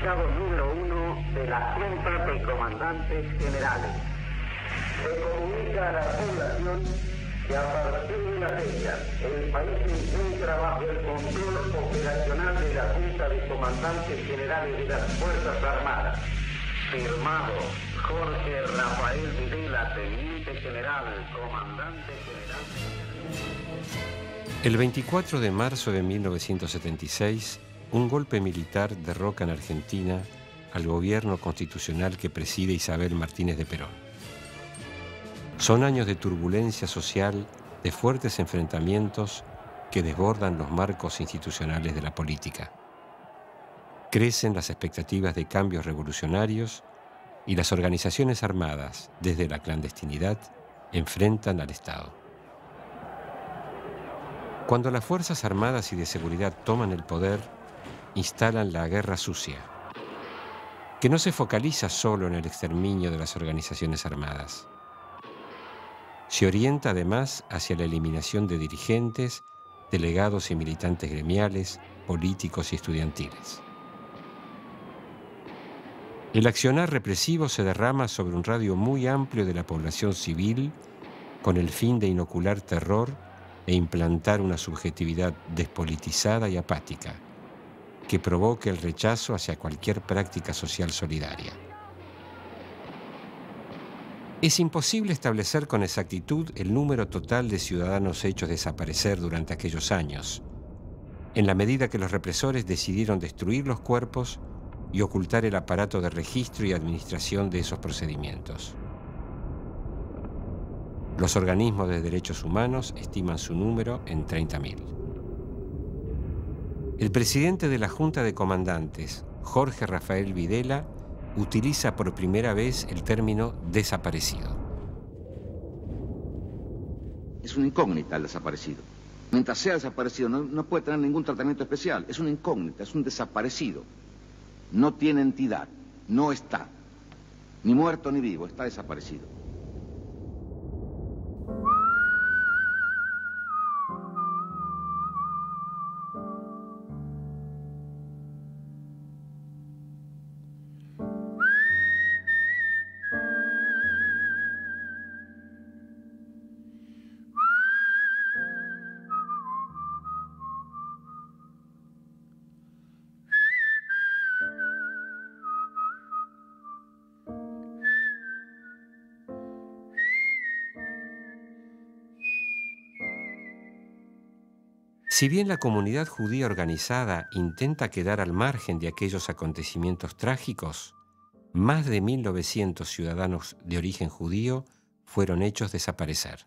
comunicado número 1 de la Junta de Comandantes Generales. Se comunica a la población que a partir de la fecha el país se encuentra bajo el control operacional de la Junta de Comandantes Generales de las Fuerzas Armadas. Firmado Jorge Rafael Videla, Teniente General, Comandante General. El 24 de marzo de 1976, un golpe militar derroca en Argentina al gobierno constitucional que preside Isabel Martínez de Perón. Son años de turbulencia social, de fuertes enfrentamientos que desbordan los marcos institucionales de la política. Crecen las expectativas de cambios revolucionarios y las organizaciones armadas, desde la clandestinidad, enfrentan al Estado. Cuando las Fuerzas Armadas y de Seguridad toman el poder, instalan la guerra sucia, que no se focaliza solo en el exterminio de las organizaciones armadas. Se orienta además hacia la eliminación de dirigentes, delegados y militantes gremiales, políticos y estudiantiles. El accionar represivo se derrama sobre un radio muy amplio de la población civil con el fin de inocular terror e implantar una subjetividad despolitizada y apática que provoque el rechazo hacia cualquier práctica social solidaria. Es imposible establecer con exactitud el número total de ciudadanos hechos desaparecer durante aquellos años, en la medida que los represores decidieron destruir los cuerpos y ocultar el aparato de registro y administración de esos procedimientos. Los organismos de derechos humanos estiman su número en 30.000. El presidente de la Junta de Comandantes, Jorge Rafael Videla, utiliza por primera vez el término desaparecido. Es una incógnita el desaparecido. Mientras sea desaparecido no puede tener ningún tratamiento especial. Es una incógnita, es un desaparecido. No tiene entidad, no está. Ni muerto ni vivo, está desaparecido. Si bien la comunidad judía organizada intenta quedar al margen de aquellos acontecimientos trágicos, más de 1.900 ciudadanos de origen judío fueron hechos desaparecer.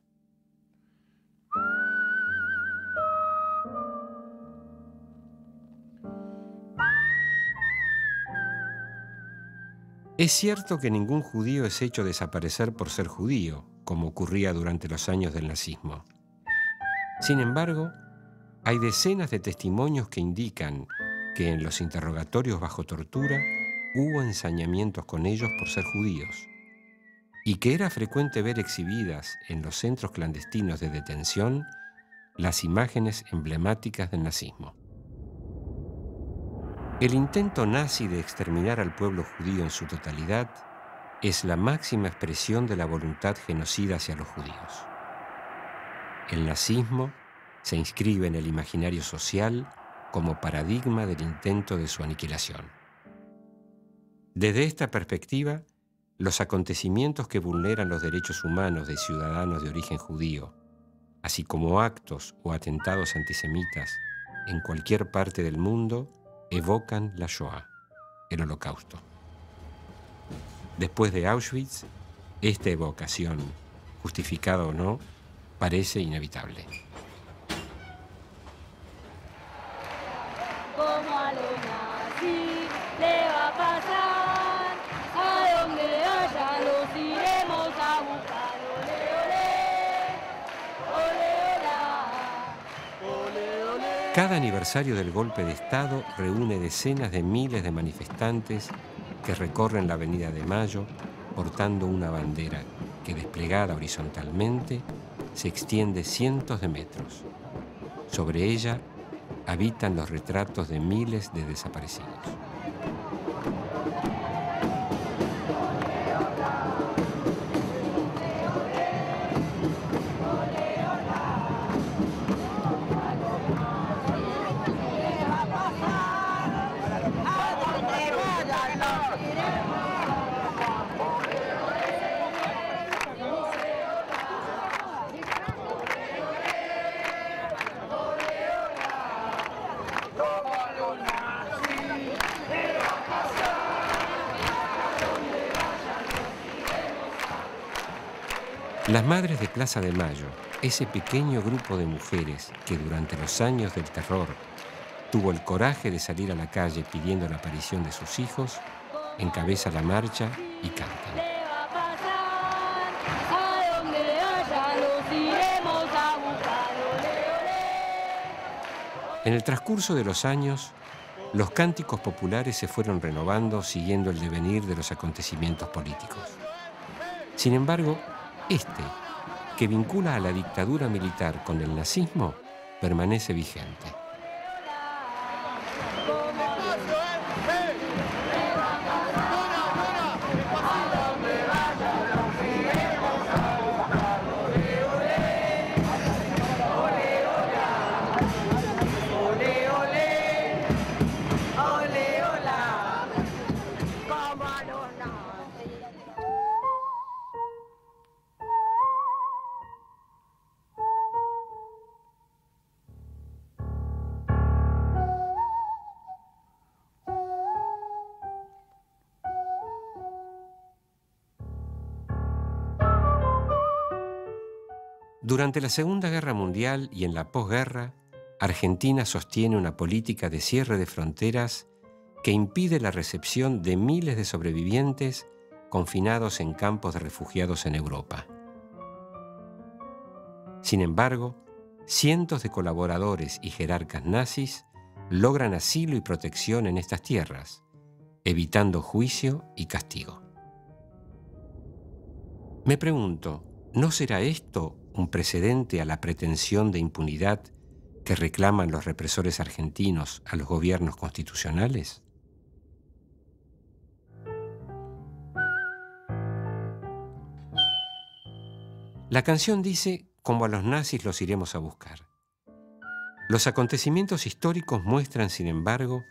Es cierto que ningún judío es hecho desaparecer por ser judío, como ocurría durante los años del nazismo. Sin embargo, hay decenas de testimonios que indican que en los interrogatorios bajo tortura hubo ensañamientos con ellos por ser judíos y que era frecuente ver exhibidas en los centros clandestinos de detención las imágenes emblemáticas del nazismo. El intento nazi de exterminar al pueblo judío en su totalidad es la máxima expresión de la voluntad genocida hacia los judíos. El nazismo se inscribe en el imaginario social como paradigma del intento de su aniquilación. Desde esta perspectiva, los acontecimientos que vulneran los derechos humanos de ciudadanos de origen judío, así como actos o atentados antisemitas en cualquier parte del mundo, evocan la Shoah, el Holocausto. Después de Auschwitz, esta evocación, justificada o no, parece inevitable. Como a los nazis le va a pasar, a donde haya los iremos a buscar. Ole, ole, ole, ole, ole. Cada aniversario del golpe de Estado reúne decenas de miles de manifestantes que recorren la Avenida de Mayo portando una bandera que, desplegada horizontalmente, se extiende cientos de metros. Sobre ella habitan los retratos de miles de desaparecidos. Las Madres de Plaza de Mayo, ese pequeño grupo de mujeres que durante los años del terror tuvo el coraje de salir a la calle pidiendo la aparición de sus hijos, encabeza la marcha y cantan. Le va a pasar, a donde haya los iremos a buscar, ole, ole. En el transcurso de los años, los cánticos populares se fueron renovando siguiendo el devenir de los acontecimientos políticos. Sin embargo, este, que vincula a la dictadura militar con el nazismo, permanece vigente. Durante la Segunda Guerra Mundial y en la posguerra, Argentina sostiene una política de cierre de fronteras que impide la recepción de miles de sobrevivientes confinados en campos de refugiados en Europa. Sin embargo, cientos de colaboradores y jerarcas nazis logran asilo y protección en estas tierras, evitando juicio y castigo. Me pregunto, ¿no será esto un precedente a la pretensión de impunidad que reclaman los represores argentinos a los gobiernos constitucionales? La canción dice, como a los nazis los iremos a buscar. Los acontecimientos históricos muestran, sin embargo,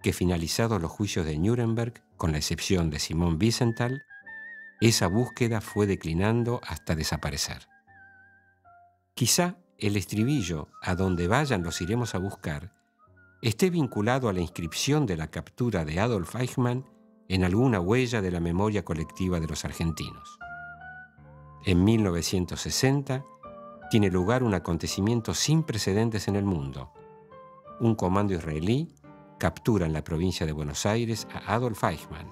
que finalizados los juicios de Nuremberg, con la excepción de Simón Wiesenthal, esa búsqueda fue declinando hasta desaparecer. Quizá el estribillo, a donde vayan los iremos a buscar, esté vinculado a la inscripción de la captura de Adolf Eichmann en alguna huella de la memoria colectiva de los argentinos. En 1960 tiene lugar un acontecimiento sin precedentes en el mundo. Un comando israelí captura en la provincia de Buenos Aires a Adolf Eichmann,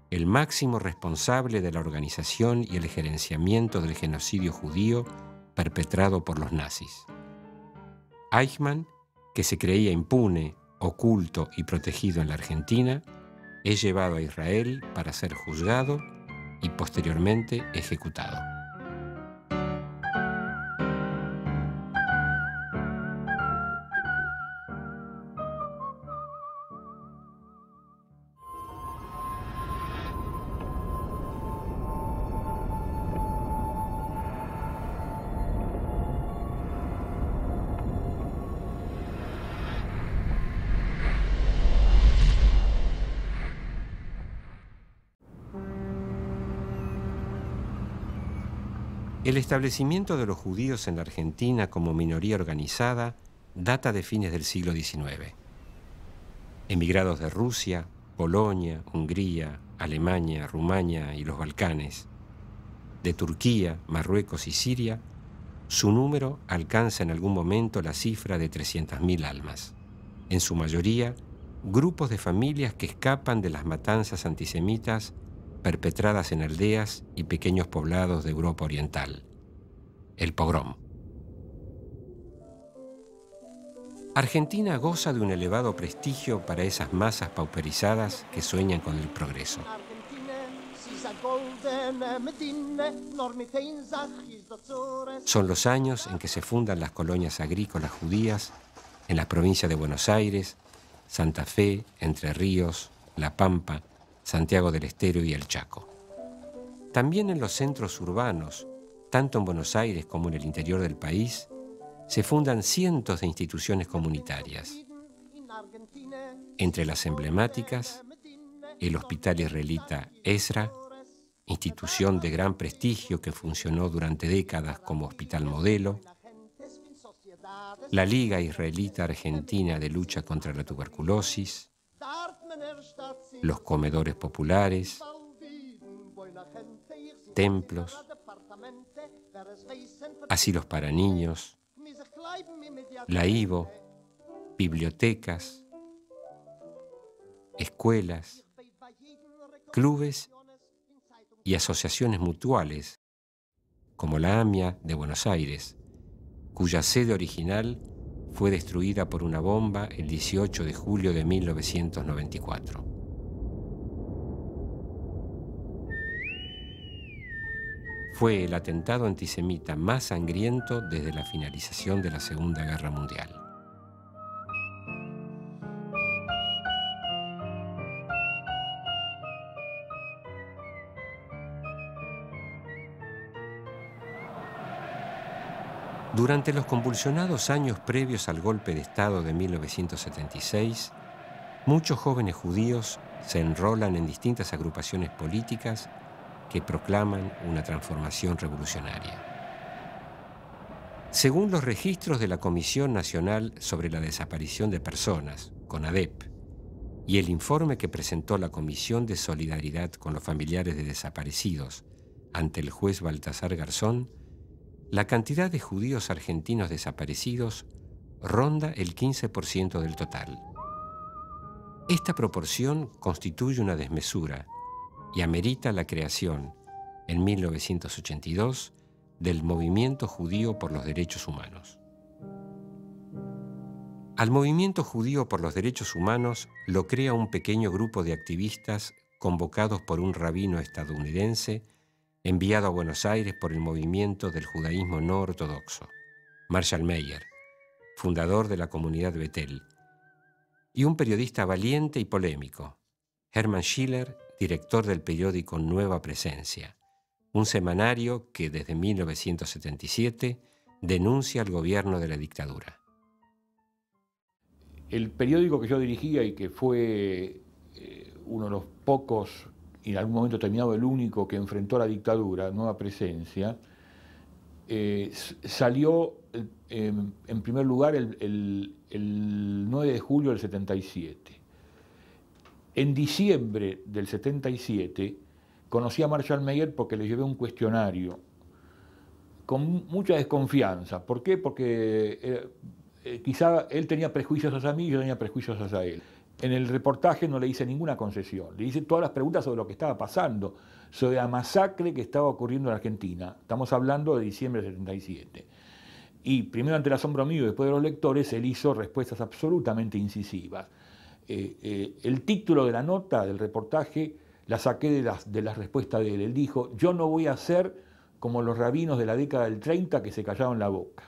el máximo responsable de la organización y el gerenciamiento del genocidio judío perpetrado por los nazis. Eichmann, que se creía impune, oculto y protegido en la Argentina, es llevado a Israel para ser juzgado y posteriormente ejecutado. El establecimiento de los judíos en la Argentina como minoría organizada data de fines del siglo XIX. Emigrados de Rusia, Polonia, Hungría, Alemania, Rumania y los Balcanes, de Turquía, Marruecos y Siria, su número alcanza en algún momento la cifra de 300.000 almas. En su mayoría, grupos de familias que escapan de las matanzas antisemitas perpetradas en aldeas y pequeños poblados de Europa Oriental. El pogrom. Argentina goza de un elevado prestigio para esas masas pauperizadas que sueñan con el progreso. Son los años en que se fundan las colonias agrícolas judías en las provincias de Buenos Aires, Santa Fe, Entre Ríos, La Pampa, Santiago del Estero y el Chaco. También en los centros urbanos, tanto en Buenos Aires como en el interior del país, se fundan cientos de instituciones comunitarias. Entre las emblemáticas, el Hospital Israelita Ezra, institución de gran prestigio que funcionó durante décadas como hospital modelo, la Liga Israelita Argentina de Lucha contra la Tuberculosis, los comedores populares, templos, asilos para niños, la IVO, bibliotecas, escuelas, clubes y asociaciones mutuales, como la AMIA de Buenos Aires, cuya sede original fue destruida por una bomba el 18 de julio de 1994. Fue el atentado antisemita más sangriento desde la finalización de la Segunda Guerra Mundial. Durante los convulsionados años previos al golpe de Estado de 1976, muchos jóvenes judíos se enrolan en distintas agrupaciones políticas que proclaman una transformación revolucionaria. Según los registros de la Comisión Nacional sobre la Desaparición de Personas, CONADEP, y el informe que presentó la Comisión de Solidaridad con los Familiares de Desaparecidos ante el juez Baltasar Garzón, la cantidad de judíos argentinos desaparecidos ronda el 15% del total. Esta proporción constituye una desmesura y amerita la creación, en 1982, del Movimiento Judío por los Derechos Humanos. Al Movimiento Judío por los Derechos Humanos lo crea un pequeño grupo de activistas convocados por un rabino estadounidense enviado a Buenos Aires por el movimiento del judaísmo no ortodoxo, Marshall Meyer, fundador de la comunidad Betel, y un periodista valiente y polémico, Hermann Schiller, director del periódico Nueva Presencia, un semanario que desde 1977 denuncia al gobierno de la dictadura. El periódico que yo dirigía y que fue uno de los pocos, y en algún momento terminado el único que enfrentó a la dictadura, Nueva Presencia, salió en primer lugar el 9 de julio del 77. En diciembre del 77 conocí a Marshall Meyer porque le llevé un cuestionario con mucha desconfianza. ¿Por qué? Porque quizá él tenía prejuicios hacia mí y yo tenía prejuicios hacia él. En el reportaje no le hice ninguna concesión, le hice todas las preguntas sobre lo que estaba pasando, sobre la masacre que estaba ocurriendo en Argentina. Estamos hablando de diciembre del 77. Y primero ante el asombro mío y después de los lectores, él hizo respuestas absolutamente incisivas. El título de la nota, del reportaje, la saqué de las respuestas de él. Él dijo: yo no voy a ser como los rabinos de la década del 30 que se callaban la boca.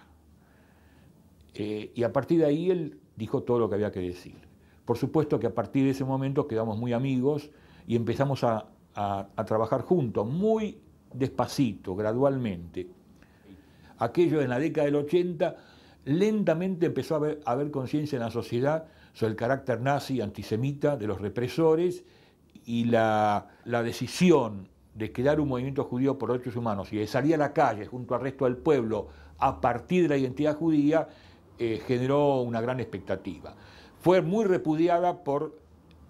Y a partir de ahí él dijo todo lo que había que decir. Por supuesto que a partir de ese momento quedamos muy amigos y empezamos a trabajar juntos, muy despacito, gradualmente. Aquello en la década del 80, lentamente empezó a haber conciencia en la sociedad sobre el carácter nazi, antisemita de los represores y la decisión de crear un movimiento judío por derechos humanos y de salir a la calle junto al resto del pueblo a partir de la identidad judía generó una gran expectativa. Fue muy repudiada por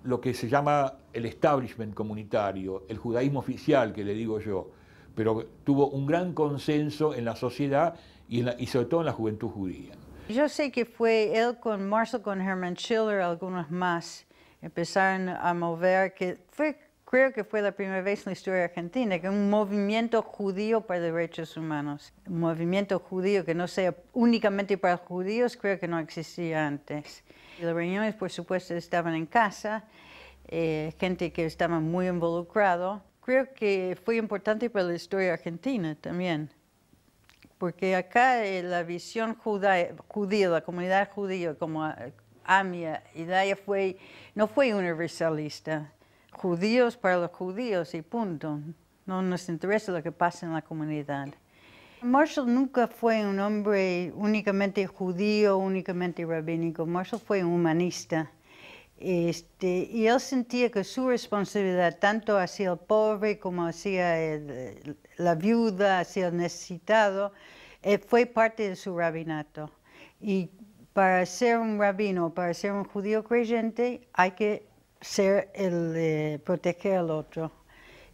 lo que se llama el establishment comunitario, el judaísmo oficial, que le digo yo, pero tuvo un gran consenso en la sociedad y sobre todo en la juventud judía. Yo sé que fue él con Marshall, con Hermann Schiller, algunos más, empezaron a mover, creo que fue la primera vez en la historia argentina que un movimiento judío para derechos humanos, un movimiento judío que no sea únicamente para judíos, creo que no existía antes. Y las reuniones, por supuesto, estaban en casa, gente que estaba muy involucrado. Creo que fue importante para la historia argentina también, porque acá la visión judía, la comunidad judía como AMIA, idea no fue universalista. Judíos para los judíos y punto. No nos interesa lo que pasa en la comunidad. Marshall nunca fue un hombre únicamente judío, únicamente rabínico. Marshall fue un humanista. Y él sentía que su responsabilidad, tanto hacia el pobre como hacia la viuda, hacia el necesitado, fue parte de su rabinato. Y para ser un rabino, para ser un judío creyente, hay que ser proteger al otro.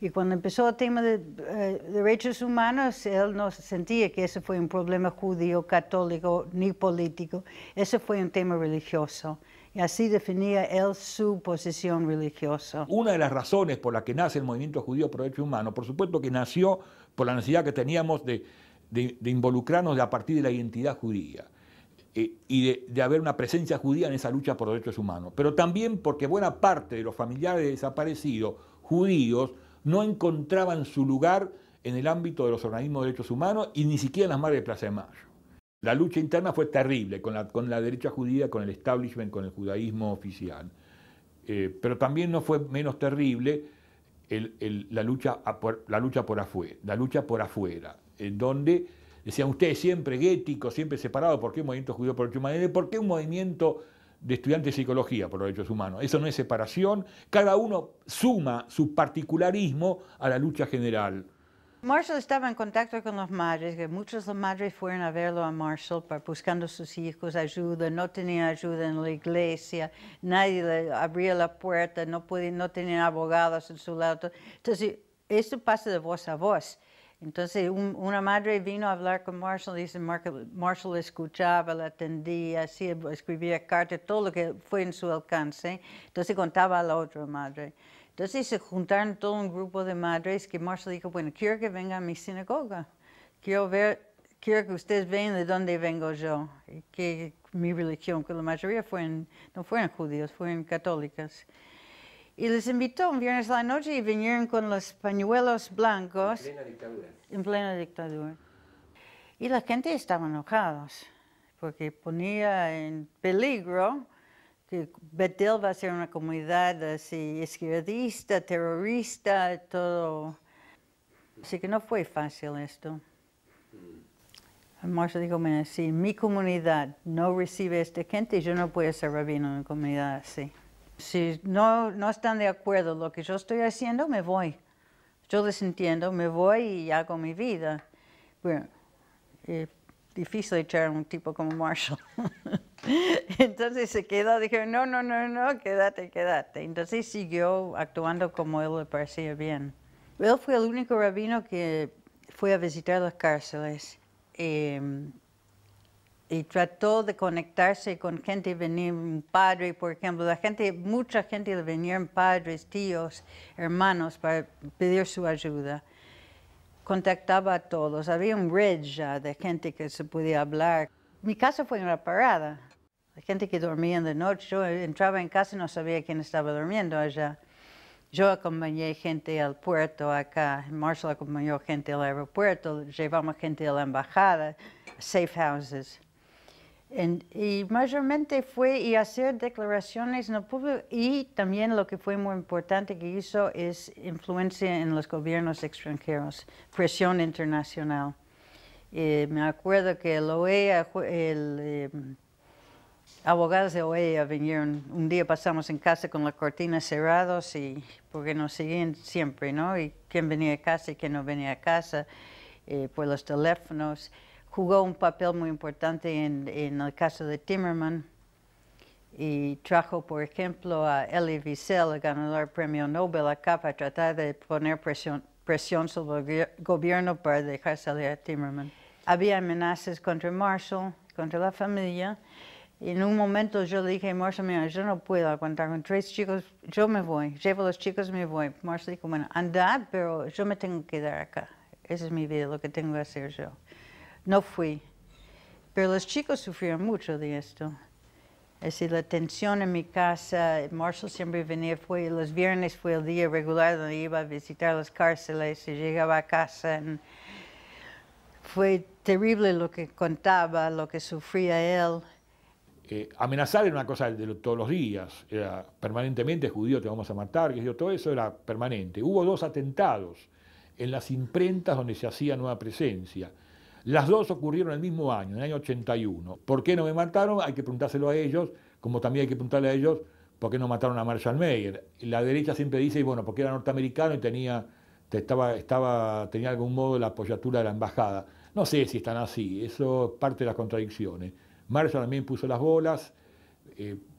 Y cuando empezó el tema de derechos humanos, él no sentía que ese fue un problema judío, católico, ni político. Ese fue un tema religioso. Y así definía él su posición religiosa. Una de las razones por las que nace el movimiento judío por derechos humanos, por supuesto que nació por la necesidad que teníamos de involucrarnos a partir de la identidad judía y de haber una presencia judía en esa lucha por derechos humanos, pero también porque buena parte de los familiares de desaparecidos judíos no encontraban su lugar en el ámbito de los organismos de derechos humanos y ni siquiera en las Madres de Plaza de Mayo. La lucha interna fue terrible con la derecha judía, con el establishment, con el judaísmo oficial. Pero también no fue menos terrible la lucha por afuera, en donde decían ustedes siempre guéticos, siempre separados, ¿por qué un movimiento judío por derechos humanos? ¿Por qué un movimiento de estudiantes de psicología por los derechos humanos? Eso no es separación, cada uno suma su particularismo a la lucha general. Marshall estaba en contacto con las madres, que muchas de las madres fueron a verlo a Marshall buscando a sus hijos ayuda, no tenían ayuda en la iglesia, nadie le abría la puerta, no tenían abogados en su lado. Entonces, esto pasa de voz a voz. Entonces, una madre vino a hablar con Marshall, dice Marshall escuchaba, la atendía, escribía cartas, todo lo que fue en su alcance. Entonces, contaba a la otra madre. Entonces se juntaron todo un grupo de madres que Marshall dijo, bueno, quiero que vengan a mi sinagoga. Quiero que ustedes vean de dónde vengo yo, y que mi religión, que la mayoría no fueron judíos, fueron católicas. Y les invitó un viernes a la noche y vinieron con los pañuelos blancos. En plena dictadura. En plena dictadura. Y la gente estaba enojada, porque ponía en peligro que Beth-El va a ser una comunidad así izquierdista, terrorista, todo. Así que no fue fácil esto. Marshall dijo, mira, si mi comunidad no recibe a esta gente, yo no puedo ser rabino en una comunidad así. Si no están de acuerdo con lo que yo estoy haciendo, me voy. Yo les entiendo, me voy y hago mi vida. Bueno, es difícil echar a un tipo como Marshall. Entonces se quedó, dijeron, no, quédate. Entonces siguió actuando como él le parecía bien. Él fue el único rabino que fue a visitar las cárceles y trató de conectarse con gente, venía un padre, por ejemplo, mucha gente le venían padres, tíos, hermanos para pedir su ayuda. Contactaba a todos, había un red ya de gente que se podía hablar. Mi casa fue una parada. La gente que dormía en la noche, yo entraba en casa y no sabía quién estaba durmiendo allá. Yo acompañé gente al puerto acá, Marshall acompañó gente al aeropuerto, llevamos gente a la embajada, safe houses. Y mayormente fue hacer declaraciones en el público y también lo que fue muy importante que hizo es influencia en los gobiernos extranjeros, presión internacional. Me acuerdo que el OEA, abogados de OEA vinieron, un día pasamos en casa con las cortinas cerradas porque nos seguían siempre, ¿no? Y quién venía a casa y quién no venía a casa, por los teléfonos. Jugó un papel muy importante en el caso de Timmerman y trajo, por ejemplo, a Elie Wiesel, el ganador del premio Nobel, acá para tratar de poner presión sobre el gobierno para dejar salir a Timmerman. Había amenazas contra Marshall, contra la familia. Y en un momento yo le dije a Marshall, mira, yo no puedo aguantar con 3 chicos, yo me voy, llevo a los chicos y me voy. Marshall dijo, bueno, andad, pero yo me tengo que quedar acá. Esa es mi vida, lo que tengo que hacer yo. No fui. Pero los chicos sufrieron mucho de esto. Es decir, la tensión en mi casa, Marshall siempre venía, los viernes fue el día regular donde iba a visitar las cárceles y llegaba a casa. Fue terrible lo que contaba, lo que sufría él. Amenazar era una cosa de todos los días, era permanentemente judío, te vamos a matar, todo eso era permanente. Hubo 2 atentados en las imprentas donde se hacía Nueva Presencia. Las 2 ocurrieron el mismo año, en el año 81. ¿Por qué no me mataron? Hay que preguntárselo a ellos, como también hay que preguntarle a ellos por qué no mataron a Marshall Mayer. La derecha siempre dice, bueno, porque era norteamericano y tenía de algún modo la apoyatura de la embajada. No sé si están así, eso es parte de las contradicciones. Marshall también puso las bolas,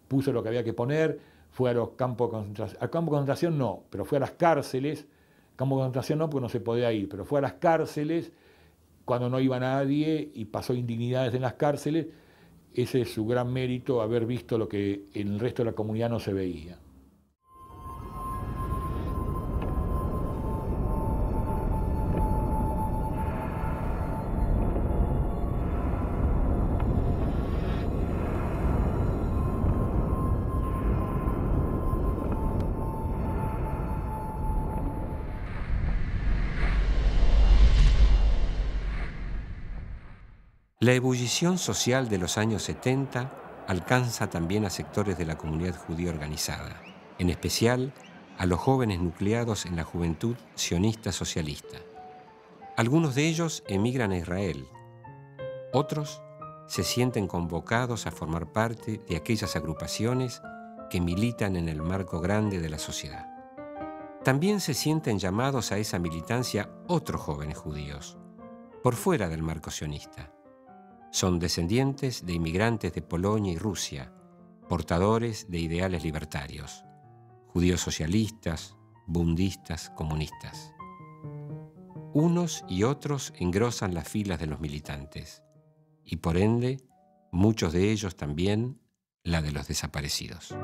puso lo que había que poner, fue a los campos de concentración, al campo de concentración no, pero fue a las cárceles Campo de concentración no, porque no se podía ir, pero fue a las cárceles cuando no iba nadie y pasó indignidades en las cárceles. Ese es su gran mérito, haber visto lo que en el resto de la comunidad no se veía. La ebullición social de los años 70 alcanza también a sectores de la comunidad judía organizada, en especial a los jóvenes nucleados en la juventud sionista socialista. Algunos de ellos emigran a Israel, otros se sienten convocados a formar parte de aquellas agrupaciones que militan en el marco grande de la sociedad. También se sienten llamados a esa militancia otros jóvenes judíos, por fuera del marco sionista. Son descendientes de inmigrantes de Polonia y Rusia, portadores de ideales libertarios, judíos socialistas, bundistas, comunistas. Unos y otros engrosan las filas de los militantes, y por ende, muchos de ellos también la de los desaparecidos.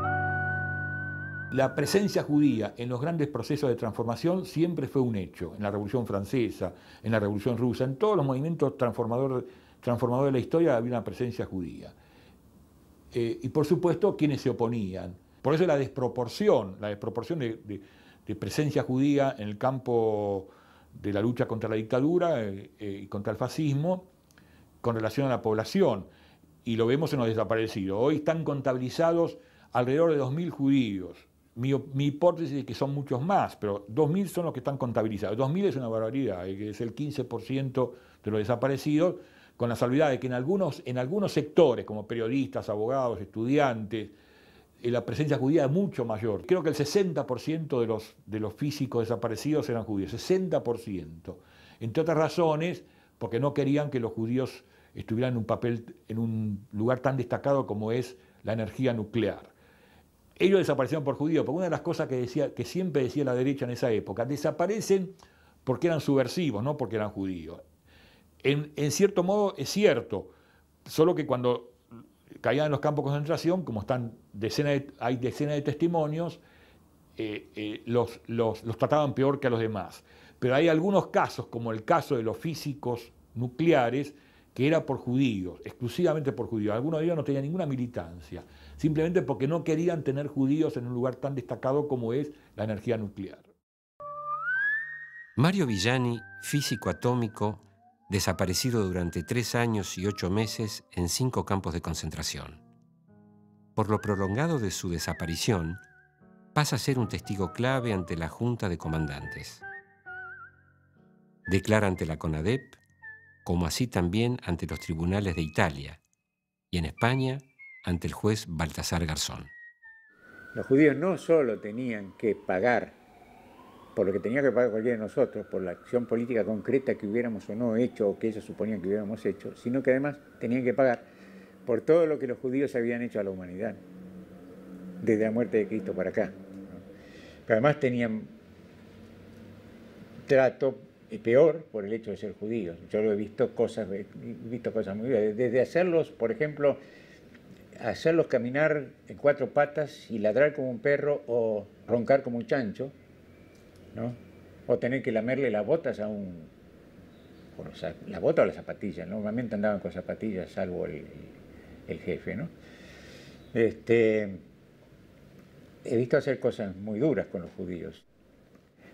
La presencia judía en los grandes procesos de transformación siempre fue un hecho, en la Revolución Francesa, en la Revolución Rusa, en todos los movimientos transformadores de la historia había una presencia judía. Y por supuesto quienes se oponían. Por eso la desproporción de presencia judía en el campo de la lucha contra la dictadura y contra el fascismo con relación a la población. Y lo vemos en los desaparecidos. Hoy están contabilizados alrededor de 2.000 judíos. Mi hipótesis es que son muchos más, pero 2.000 son los que están contabilizados. 2.000 es una barbaridad, que es el 15% de los desaparecidos, con la salvedad de que en algunos sectores, como periodistas, abogados, estudiantes, la presencia judía es mucho mayor. Creo que el 60% de los físicos desaparecidos eran judíos, 60%. Entre otras razones, porque no querían que los judíos estuvieran en un lugar tan destacado como es la energía nuclear. Ellos desaparecieron por judíos, porque una de las cosas que siempre decía la derecha en esa época, desaparecen porque eran subversivos, no porque eran judíos. En cierto modo es cierto, solo que cuando caían en los campos de concentración, como hay decenas de testimonios, los trataban peor que a los demás. Pero hay algunos casos, como el caso de los físicos nucleares, que era por judíos, exclusivamente por judíos. Algunos de ellos no tenían ninguna militancia, simplemente porque no querían tener judíos en un lugar tan destacado como es la energía nuclear. Mario Villani, físico atómico, desaparecido durante 3 años y 8 meses en 5 campos de concentración. Por lo prolongado de su desaparición, pasa a ser un testigo clave ante la Junta de Comandantes. Declara ante la CONADEP, como así también ante los tribunales de Italia, y en España ante el juez Baltasar Garzón. Los judíos no solo tenían que pagar por lo que tenía que pagar cualquiera de nosotros, por la acción política concreta que hubiéramos o no hecho, o que ellos suponían que hubiéramos hecho, sino que además tenían que pagar por todo lo que los judíos habían hecho a la humanidad, desde la muerte de Cristo para acá. Pero además tenían trato peor por el hecho de ser judíos. Yo lo he visto cosas muy bien, desde hacerlos, por ejemplo, hacerlos caminar en 4 patas y ladrar como un perro o roncar como un chancho, ¿no? O tener que lamerle las botas la bota o las zapatillas. Normalmente andaban con zapatillas, salvo el jefe, ¿no? He visto hacer cosas muy duras con los judíos.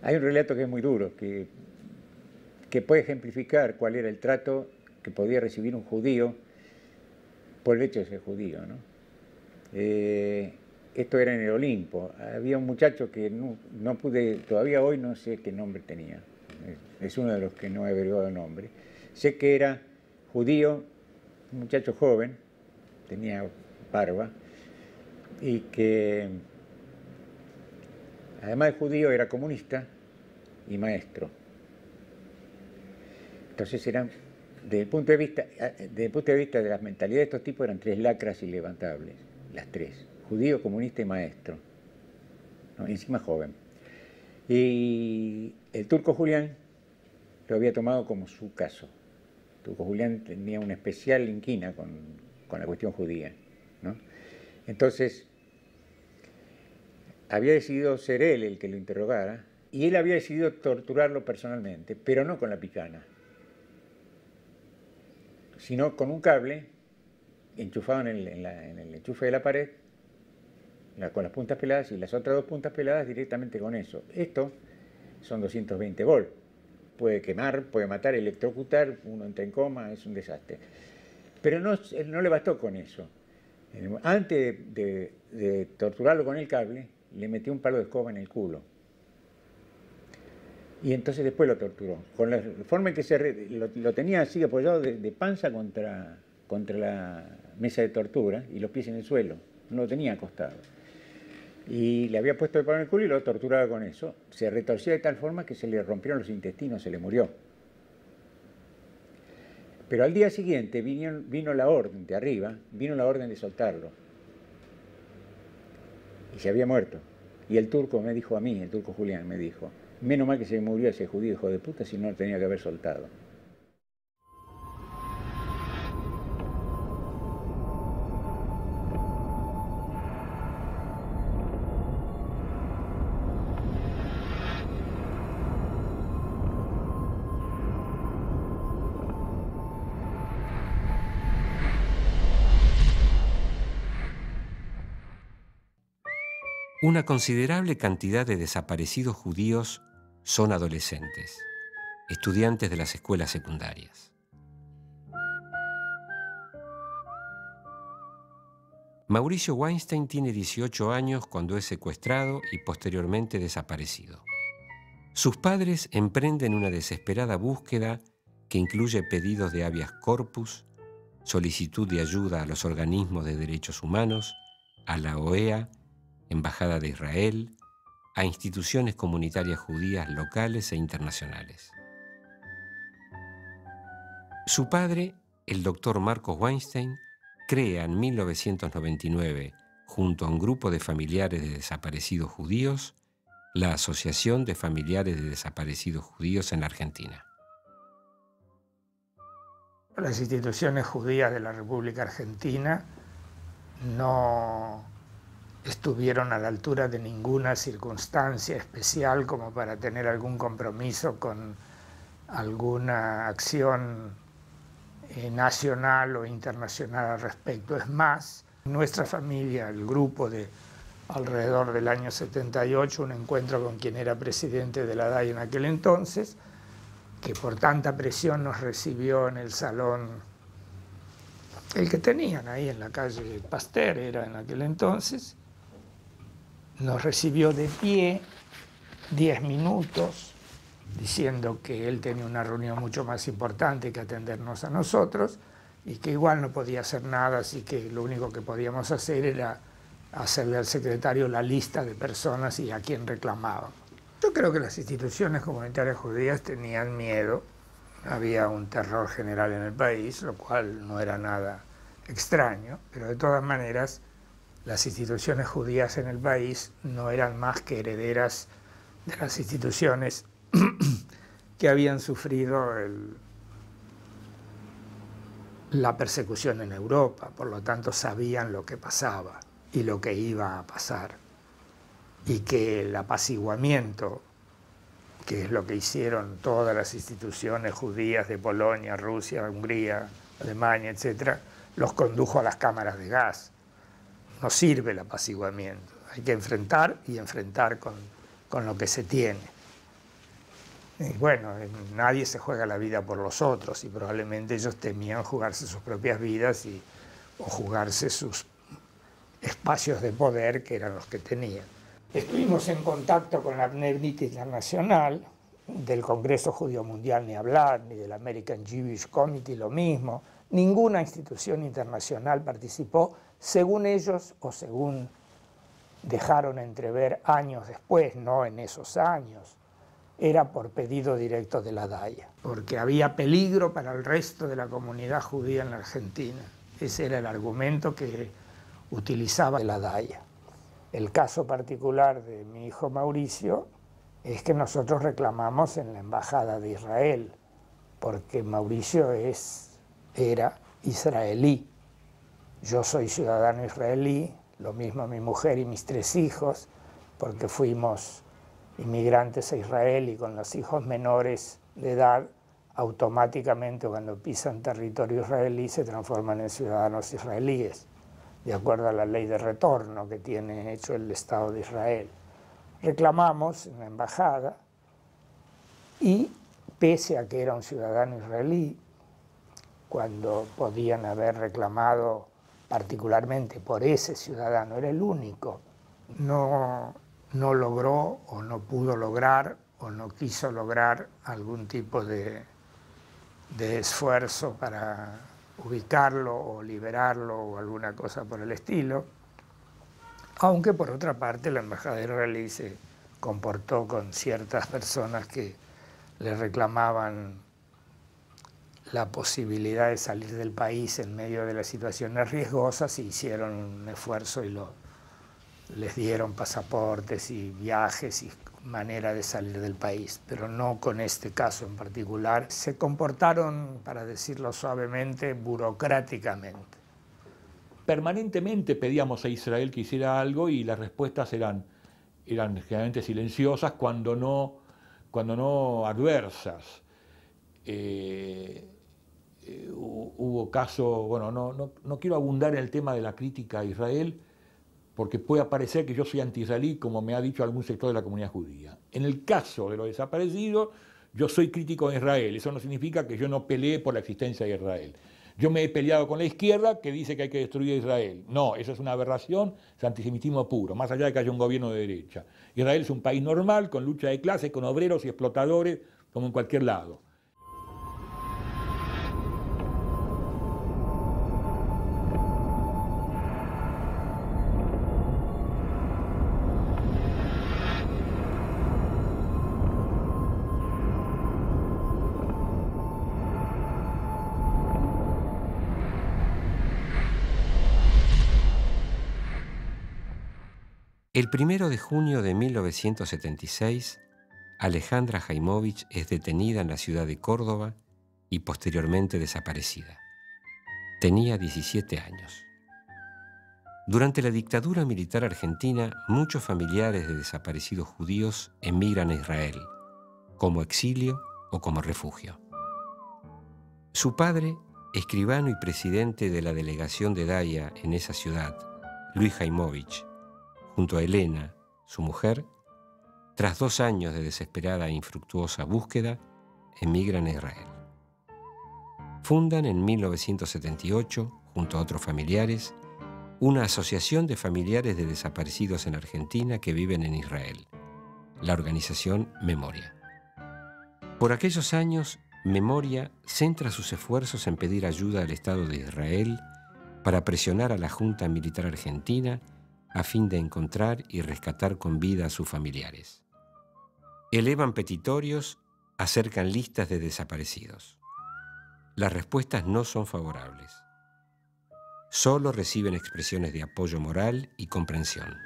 Hay un relato que es muy duro, que puede ejemplificar cuál era el trato que podía recibir un judío por el hecho de ser judío, ¿no? Esto era en el Olimpo. Había un muchacho que no pude, todavía hoy no sé qué nombre tenía. Es uno de los que no he averiguado el nombre. Sé que era judío, un muchacho joven, tenía barba, y que además de judío era comunista y maestro. Entonces eran, desde el punto de vista de las mentalidades de estos tipos, eran 3 lacras ilevantables, las 3. Judío, comunista y maestro, ¿no? Encima joven. Y el turco Julián lo había tomado como su caso. El turco Julián tenía una especial inquina con la cuestión judía, ¿no? Entonces, había decidido ser él el que lo interrogara, y él había decidido torturarlo personalmente, pero no con la picana, sino con un cable enchufado en el enchufe de la pared, con las puntas peladas, y las otras 2 puntas peladas directamente con eso. Esto son 220 volts. Puede quemar, puede matar, electrocutar, uno entra en coma, es un desastre. Pero no le bastó con eso. Antes de torturarlo con el cable, le metió un palo de escoba en el culo. Y entonces después lo torturó. Con la forma en que lo tenía así apoyado de panza contra la mesa de tortura y los pies en el suelo. No lo tenía acostado. Y le había puesto el palo en el culo y lo torturaba con eso. Se retorció de tal forma que se le rompieron los intestinos, se le murió. Pero al día siguiente vino la orden de arriba, vino la orden de soltarlo. Y se había muerto. Y el turco me dijo a mí, el turco Julián me dijo, menos mal que se murió ese judío hijo de puta, si no lo tenía que haber soltado. Una considerable cantidad de desaparecidos judíos son adolescentes, estudiantes de las escuelas secundarias. Mauricio Weinstein tiene 18 años cuando es secuestrado y posteriormente desaparecido. Sus padres emprenden una desesperada búsqueda que incluye pedidos de habeas corpus, solicitud de ayuda a los organismos de derechos humanos, a la OEA, Embajada de Israel, a instituciones comunitarias judías locales e internacionales. Su padre, el doctor Marcos Weinstein, crea en 1999, junto a un grupo de familiares de desaparecidos judíos, la Asociación de Familiares de Desaparecidos Judíos en la Argentina. Las instituciones judías de la República Argentina no estuvieron a la altura de ninguna circunstancia especial como para tener algún compromiso con alguna acción nacional o internacional al respecto. Es más, nuestra familia, el grupo de alrededor del año 78, un encuentro con quien era presidente de la DAI en aquel entonces, que por tanta presión nos recibió en el salón, el que tenían ahí en la calle Pasteur era en aquel entonces, nos recibió de pie 10 minutos, diciendo que él tenía una reunión mucho más importante que atendernos a nosotros y que igual no podía hacer nada, así que lo único que podíamos hacer era hacerle al secretario la lista de personas y a quién reclamaban. Yo creo que las instituciones comunitarias judías tenían miedo, había un terror general en el país, lo cual no era nada extraño, pero de todas maneras las instituciones judías en el país no eran más que herederas de las instituciones que habían sufrido la persecución en Europa, por lo tanto sabían lo que pasaba y lo que iba a pasar, y que el apaciguamiento, que es lo que hicieron todas las instituciones judías de Polonia, Rusia, Hungría, Alemania, etc., los condujo a las cámaras de gas. No sirve el apaciguamiento, hay que enfrentar y enfrentar con lo que se tiene. Y bueno, nadie se juega la vida por los otros y probablemente ellos temían jugarse sus propias vidas o jugarse sus espacios de poder, que eran los que tenían. Estuvimos en contacto con la Amnistía Internacional, del Congreso Judío Mundial ni hablar, ni del American Jewish Committee lo mismo. Ninguna institución internacional participó, según ellos o según dejaron entrever años después, no en esos años. Era por pedido directo de la DAIA, porque había peligro para el resto de la comunidad judía en la Argentina. Ese era el argumento que utilizaba la DAIA. El caso particular de mi hijo Mauricio es que nosotros reclamamos en la Embajada de Israel, porque Mauricio era israelí. Yo soy ciudadano israelí, lo mismo mi mujer y mis 3 hijos, porque fuimos inmigrantes a Israel y con los hijos menores de edad, automáticamente cuando pisan territorio israelí se transforman en ciudadanos israelíes, de acuerdo a la ley de retorno que tiene hecho el Estado de Israel. Reclamamos en la embajada y, pese a que era un ciudadano israelí, cuando podían haber reclamado particularmente por ese ciudadano, era el único, no logró o no pudo lograr o no quiso lograr algún tipo de esfuerzo para ubicarlo o liberarlo o alguna cosa por el estilo, aunque por otra parte la embajada israelí se comportó con ciertas personas que le reclamaban la posibilidad de salir del país en medio de las situaciones riesgosas, y hicieron un esfuerzo y les dieron pasaportes y viajes y manera de salir del país, pero no con este caso en particular. Se comportaron, para decirlo suavemente, burocráticamente. Permanentemente pedíamos a Israel que hiciera algo y las respuestas eran generalmente silenciosas, cuando no adversas. Hubo casos, bueno, no quiero abundar en el tema de la crítica a Israel, porque puede parecer que yo soy anti-israelí, como me ha dicho algún sector de la comunidad judía. En el caso de los desaparecidos, yo soy crítico de Israel. Eso no significa que yo no pelee por la existencia de Israel. Yo me he peleado con la izquierda que dice que hay que destruir a Israel. No, eso es una aberración, es antisemitismo puro, más allá de que haya un gobierno de derecha. Israel es un país normal, con lucha de clases, con obreros y explotadores, como en cualquier lado. El 1 de junio de 1976, Alejandra Jaimovich es detenida en la ciudad de Córdoba y posteriormente desaparecida. Tenía 17 años. Durante la dictadura militar argentina, muchos familiares de desaparecidos judíos emigran a Israel, como exilio o como refugio. Su padre, escribano y presidente de la delegación de Daya en esa ciudad, Luis Jaimovich, junto a Elena, su mujer, tras 2 años de desesperada e infructuosa búsqueda, emigran a Israel. Fundan en 1978, junto a otros familiares, una asociación de familiares de desaparecidos en Argentina que viven en Israel, la organización Memoria. Por aquellos años, Memoria centra sus esfuerzos en pedir ayuda al Estado de Israel para presionar a la Junta Militar Argentina a fin de encontrar y rescatar con vida a sus familiares. Elevan petitorios, acercan listas de desaparecidos. Las respuestas no son favorables. Solo reciben expresiones de apoyo moral y comprensión.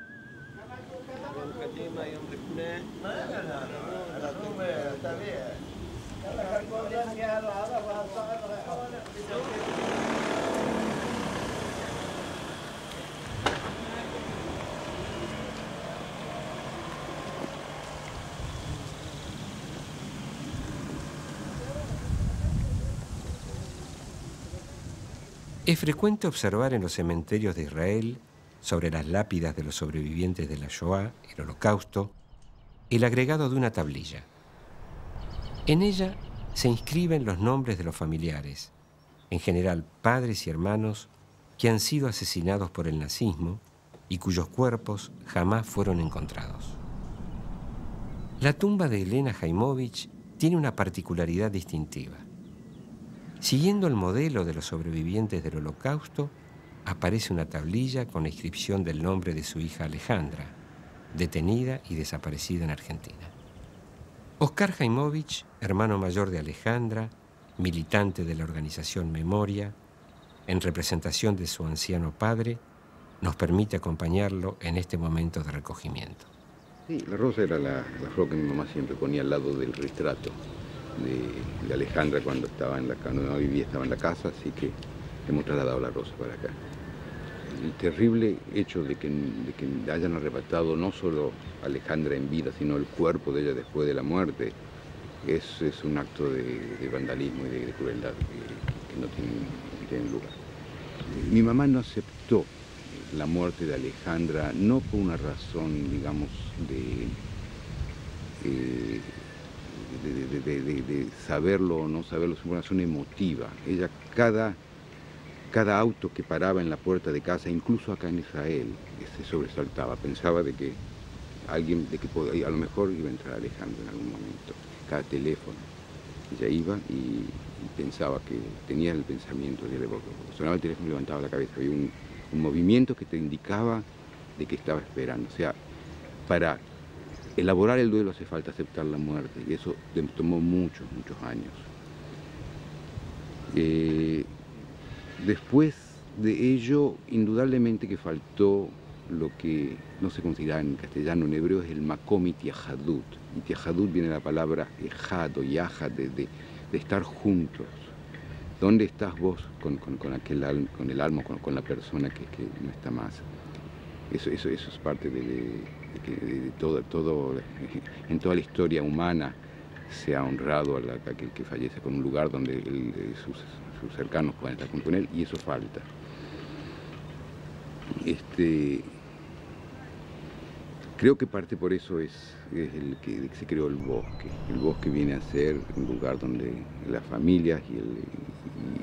Es frecuente observar en los cementerios de Israel, sobre las lápidas de los sobrevivientes de la Shoah, el Holocausto, el agregado de una tablilla. En ella se inscriben los nombres de los familiares, en general padres y hermanos, que han sido asesinados por el nazismo y cuyos cuerpos jamás fueron encontrados. La tumba de Elena Jaimovich tiene una particularidad distintiva. Siguiendo el modelo de los sobrevivientes del Holocausto, aparece una tablilla con la inscripción del nombre de su hija Alejandra, detenida y desaparecida en Argentina. Oscar Jaimovich, hermano mayor de Alejandra, militante de la organización Memoria, en representación de su anciano padre, nos permite acompañarlo en este momento de recogimiento. Sí, la rosa era la flor que mi mamá siempre ponía al lado del retrato de Alejandra cuando cuando mi mamá vivía, estaba en la casa, así que hemos trasladado la rosa para acá. El terrible hecho de que hayan arrebatado no solo a Alejandra en vida, sino el cuerpo de ella después de la muerte, es un acto de vandalismo y de crueldad que no tiene lugar. Mi mamá no aceptó la muerte de Alejandra, no por una razón, digamos, de saberlo o no saberlo, es una razón emotiva. Ella, cada auto que paraba en la puerta de casa, incluso acá en Israel, se sobresaltaba, pensaba de que a lo mejor iba a entrar Alejandra en algún momento. Cada teléfono, ella iba y pensaba que tenía el pensamiento, sonaba el teléfono y levantaba la cabeza, había un movimiento que te indicaba de que estaba esperando. O sea, para elaborar el duelo hace falta aceptar la muerte, y eso tomó muchos años. Después de ello, indudablemente que faltó lo que no se considera en castellano, en hebreo es el makom itiahadut. Itiahadut viene de la palabra ejad o yahad, de estar juntos. ¿Dónde estás vos con el alma, con la persona que no está más? Eso es parte de todo, en toda la historia humana se ha honrado a aquel que fallece con un lugar donde sus cercanos pueden estar con él, y eso falta. Creo que parte por eso es el que se creó el bosque. El bosque viene a ser un lugar donde las familias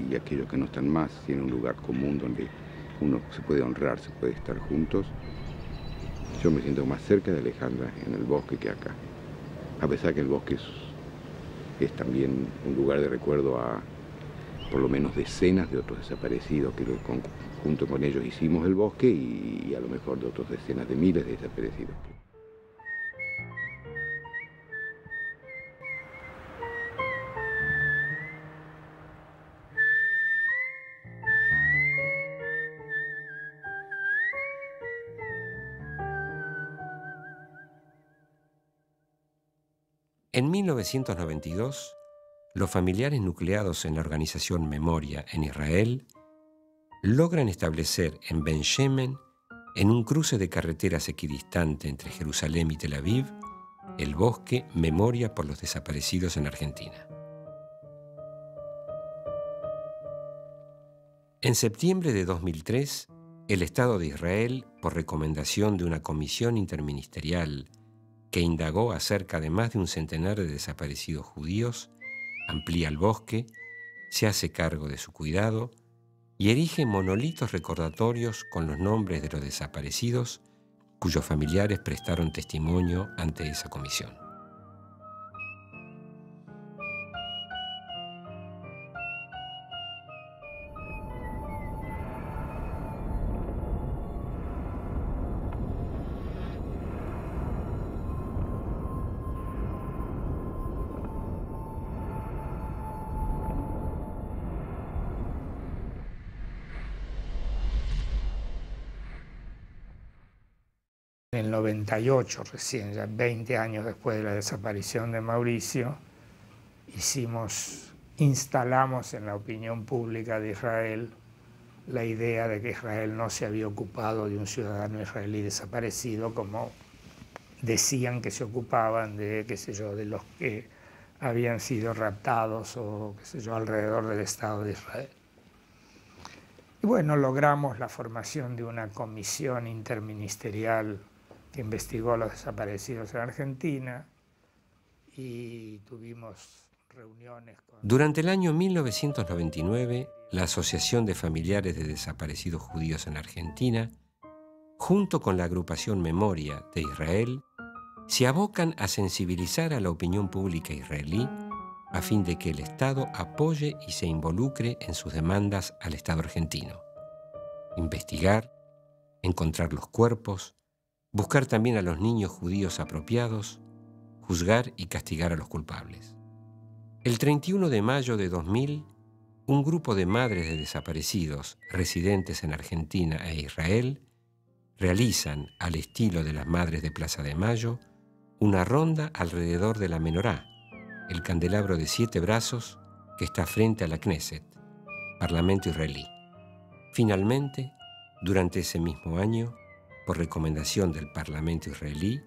y aquellos que no están más tienen un lugar común donde uno se puede honrar, se puede estar juntos. Yo me siento más cerca de Alejandra en el bosque que acá, a pesar que el bosque es también un lugar de recuerdo a por lo menos decenas de otros desaparecidos que junto con ellos hicimos el bosque, y a lo mejor de otras decenas de miles de desaparecidos. En 1992, los familiares nucleados en la organización Memoria en Israel logran establecer en Ben Shemen, en un cruce de carreteras equidistante entre Jerusalén y Tel Aviv, el bosque Memoria por los Desaparecidos en Argentina. En septiembre de 2003, el Estado de Israel, por recomendación de una comisión interministerial que indagó acerca de más de un centenar de desaparecidos judíos, amplía el bosque, se hace cargo de su cuidado y erige monolitos recordatorios con los nombres de los desaparecidos cuyos familiares prestaron testimonio ante esa comisión. En el 98, recién, ya 20 años después de la desaparición de Mauricio, instalamos en la opinión pública de Israel la idea de que Israel no se había ocupado de un ciudadano israelí desaparecido, como decían que se ocupaban de, de los que habían sido raptados o, alrededor del Estado de Israel. Y bueno, logramos la formación de una comisión interministerial que investigó los desaparecidos en Argentina, y tuvimos reuniones con... Durante el año 1999, la Asociación de Familiares de Desaparecidos Judíos en Argentina, junto con la agrupación Memoria de Israel, se abocan a sensibilizar a la opinión pública israelí a fin de que el Estado apoye y se involucre en sus demandas al Estado argentino. Investigar, encontrar los cuerpos, buscar también a los niños judíos apropiados, juzgar y castigar a los culpables. El 31 de mayo de 2000, un grupo de madres de desaparecidos residentes en Argentina e Israel realizan, al estilo de las Madres de Plaza de Mayo, una ronda alrededor de la menorá, el candelabro de 7 brazos que está frente a la Knesset, Parlamento israelí. Finalmente, durante ese mismo año, por recomendación del Parlamento israelí,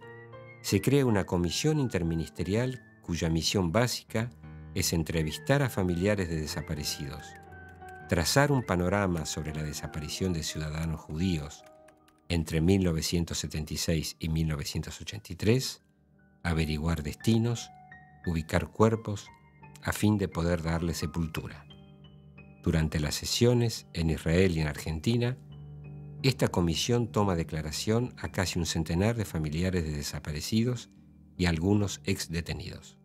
se crea una comisión interministerial cuya misión básica es entrevistar a familiares de desaparecidos, trazar un panorama sobre la desaparición de ciudadanos judíos entre 1976 y 1983, averiguar destinos, ubicar cuerpos, a fin de poder darle sepultura. Durante las sesiones en Israel y en Argentina, esta comisión toma declaración a casi un centenar de familiares de desaparecidos y algunos exdetenidos.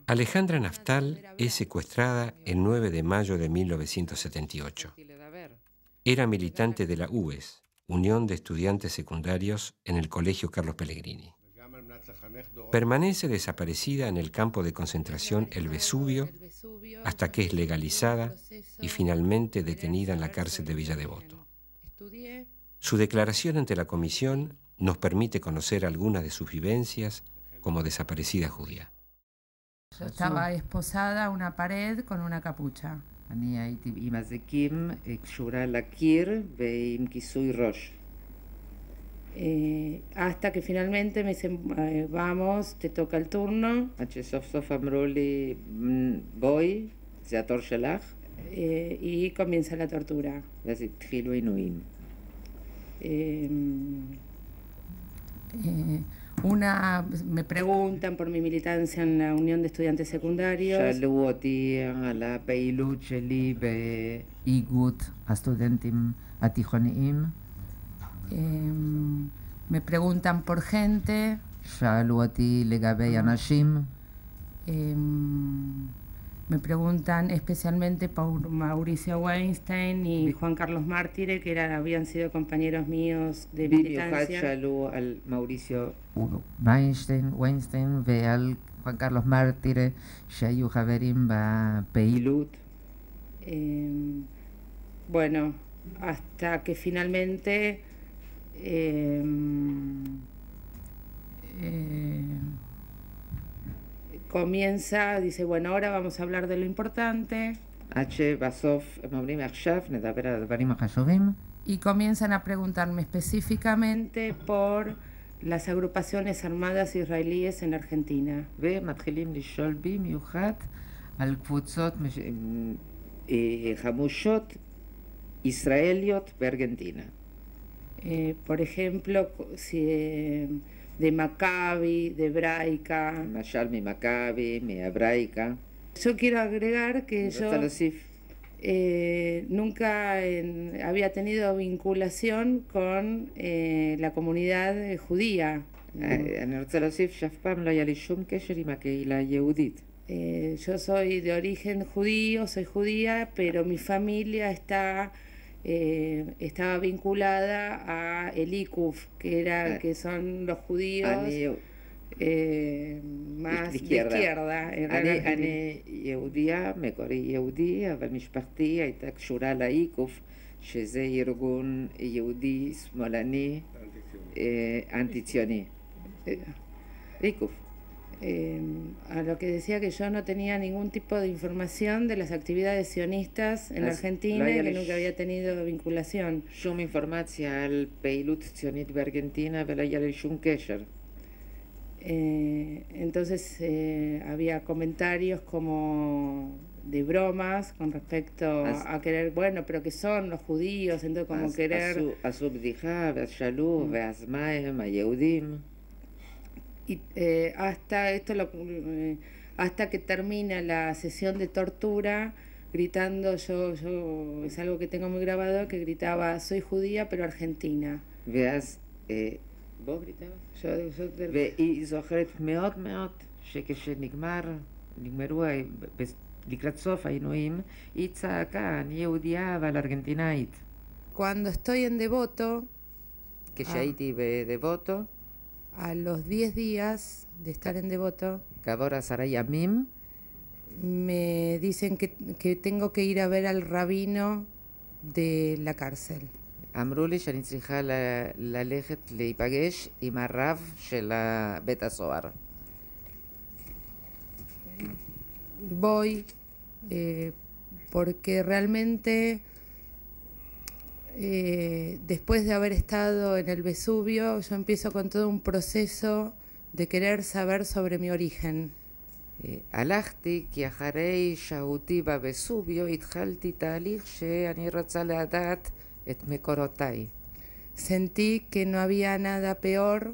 Alejandra Naftal es secuestrada el 9 de mayo de 1978. Era militante de la UES, Unión de Estudiantes Secundarios, en el Colegio Carlos Pellegrini. Permanece desaparecida en el campo de concentración El Vesubio hasta que es legalizada y finalmente detenida en la cárcel de Villa Devoto. Su declaración ante la comisión nos permite conocer algunas de sus vivencias como desaparecida judía. Yo estaba esposada a una pared con una capucha. אני הייתי עם אזיקים קשורה לקיר ועם כיסוי ראש. Hasta que finalmente me dicen, vamos, te toca el turno. עד שסוף סוף אמרו לי, בואי, זה התור שלך. Y comienza la tortura. ואז התחילו עינויים. Me preguntan por mi militancia en la Unión de Estudiantes Secundarios. שאלו אותי על הפעילות שלי באיגוד הסטודנטים התיכוניים. Me preguntan por gente. שאלו אותי לגבי אנשים. Me preguntan especialmente por Mauricio Weinstein y Juan Carlos Mártire, que habían sido compañeros míos de militancia. שאלו על מאוריסיו ויינסטיין ועל Juan Carlos Mártire, שהיו חברים בפעילות. Bueno, hasta que finalmente comienza, dice, bueno, ahora vamos a hablar de lo importante. Y comienzan a preguntarme específicamente por las agrupaciones armadas israelíes en Argentina. ומתחילים לשאול במיוחד על קבוצות חמושות ישראליות בארגנטינה. Por ejemplo, de Maccabi, de Hebraica. למשל ממכבי, מהברייca. Yo quiero agregar que yo nunca había tenido vinculación con la comunidad judía. אני רוצה להוסיף שאף פעם לא היה לי שום קשר עם הקהילה היהודית. Yo soy de origen judío, soy judía, pero mi familia estaba vinculada a el ICUF, que son los judíos más de izquierda. אני יהודיה, מקורי יהודי, אבל משפחתי הייתה קשורה לאיקוף, שזה ארגון יהודי שמאלני אנטי-ציוני. ICUF. A lo que decía que yo no tenía ningún tipo de información de las actividades sionistas en Argentina y que nunca había tenido vinculación. שום אינפורמציה על פעילות ציונית בארגנטינה ולא היה לי שום קשר. Entonces había comentarios como de bromas con respecto a querer, bueno, pero que son los judíos, entonces como querer... עשו בדיחה ואז שאלו, ואז מה הם היהודים? Y hasta que termina la sesión de tortura, gritando, yo es algo que tengo muy grabado, que gritaba, soy judía pero argentina. ואז, בוא גריטה? והיא זוכרת מאוד מאוד שכשנגמרו לקראת סוף העינויים, היא צעקה, אני יהודייה אבל ארגנטינאית. Cuando estoy en Devoto, כשהייתי בדבוטו, a los 10 días de estar en Devoto, כעבור 10 ימים, me dicen que tengo que ir a ver al rabino de la cárcel. אמרו לי שאני צריכה ללכת להיפגש עם הרב של בית הסוהר. Voy porque realmente después de haber estado en el Vesubio, yo empiezo con todo un proceso de querer saber sobre mi origen. הלכתי כי אחרי שהותי בווסוביו התחלתי תהליך שאני רוצה לדעת את מקורותיי. Sentí que no había nada peor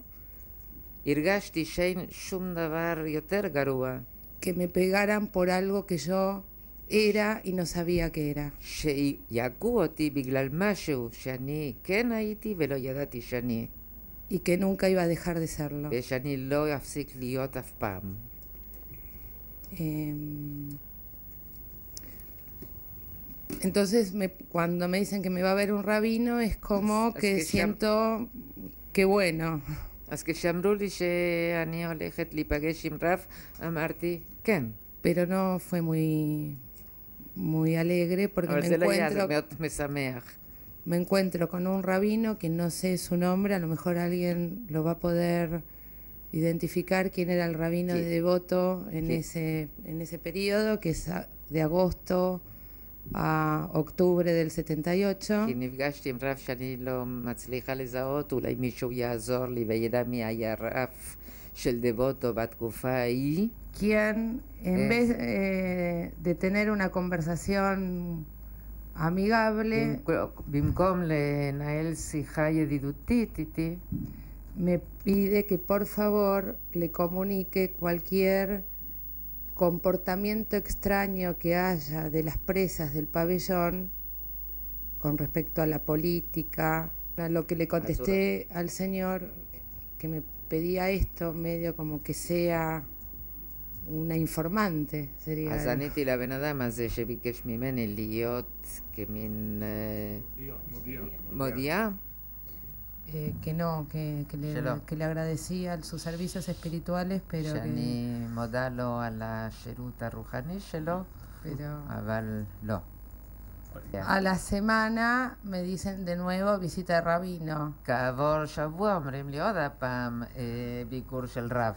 הרגשתי שאין שום דבר יותר גרוע que me pegaran por algo que yo era y no sabía que era. שיגעו אותי בגלל משהו שאני כן הייתי ולא ידעתי שאני. Y que nunca iba a dejar de serlo. ושאני לא אפסיק להיות אף פעם. Entonces cuando me dicen que me va a ver un rabino es como que siento que bueno. אז כשאמרו לי שאני הולכת להיפגש עם רב, אמרתי כן. Pero no fue muy alegre porque me encuentro con un rabino que no sé su nombre, a lo mejor alguien lo va a poder identificar quién era el rabino de Devoto en ese periodo, que es de agosto a octubre del 78. כי נפגשתי עם רב שאני לא מצליחה לזהות, אולי מישהו יעזור לי וידע מי היה רב של דבוטו בתקופה ההיא. Quien en vez de tener una conversación amigable, במקום לנהל שיחה ידידותית איתי, me pide que por favor le comunique cualquier comportamiento extraño que haya de las presas del pabellón con respecto a la política. A lo que le contesté al señor que me pedía esto, medio como que sea una informante, sería. אז עניתי לבן אדם הזה שביקש ממני להיות כמין מודיעה. Que no, que le agradecía sus servicios espirituales, pero שאני מודה לו על השירות הרוחני שלו, אבל לא. A la semana me dicen de nuevo visita de rabino. כעבור שבוע אומרים לי עוד הפעם ביקור של רב.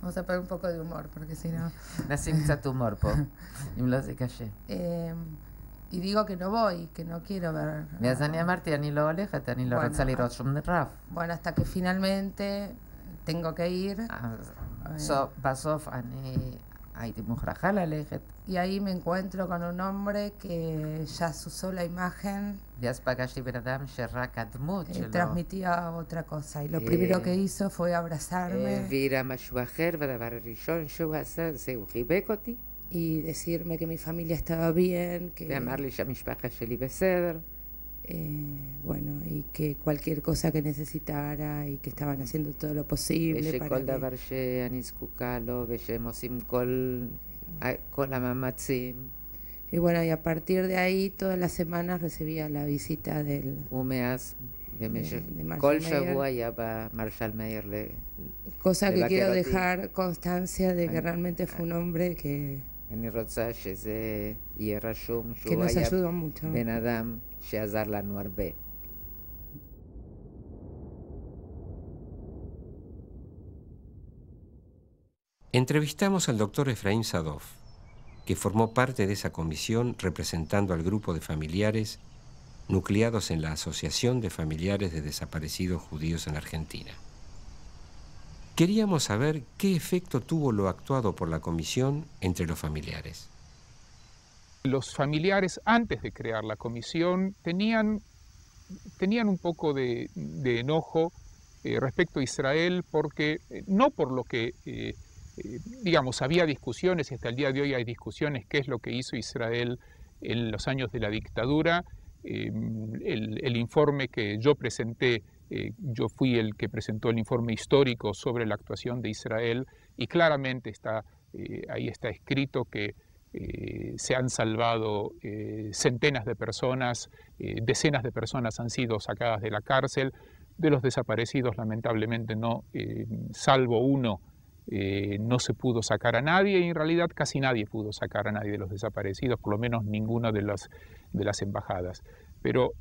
Vamos a poner un poco de humor, porque si no... נשים קצת הומור פה, אם לא זה קשה. Y digo que no voy, que no quiero ver... ואז אני אמרתי, אני לא הולכת, אני לא רוצה לראות שום רב. Bueno, hasta que finalmente tengo que ir. בסוף אני הייתי מוכרחה ללכת. Y ahí me encuentro con un hombre que ya su sola imagen ואז פגשתי בן אדם שרק הדמות שלו transmitía otra cosa. Y lo primero que hizo fue abrazarme. העבירה משהו אחר, והדבר הראשון שהוא עשה זה הוא חיבק אותי. Y decirme que mi familia estaba bien, que... ואמר לי שהמשפחה שלי בסדר. Bueno, y que cualquier cosa que necesitara y que estaban haciendo todo lo posible para ושכל דבר שאני זקוקה לו ושהם עושים כל המאמצים. Y bueno, y a partir de ahí todas las semanas recibía la visita del... ומאז במשך כל שבוע היה בא מרשל מאיר cosa que quiero dejar constancia de que realmente fue un hombre que... אני רוצה שזה יהיה רשום que שהוא nos היה ayudó mucho. בן אדם שעזר לנו הרבה. Entrevistamos al doctor Efraín Sadov, que formó parte de esa comisión representando al grupo de familiares nucleados en la Asociación de Familiares de Desaparecidos Judíos en Argentina. Queríamos saber qué efecto tuvo lo actuado por la comisión entre los familiares. Los familiares, antes de crear la comisión, tenían un poco de enojo respecto a Israel, porque no por lo que, digamos, había discusiones, y hasta el día de hoy hay discusiones, qué es lo que hizo Israel en los años de la dictadura. El informe que yo presenté, yo fui el que presentó el informe histórico sobre la actuación de Israel, y claramente ahí está escrito que se han salvado centenas de personas, decenas de personas han sido sacadas de la cárcel. De los desaparecidos, lamentablemente, no, salvo uno, no se pudo sacar a nadie, y en realidad casi nadie pudo sacar a nadie de los desaparecidos, por lo menos ninguna de las embajadas. Pero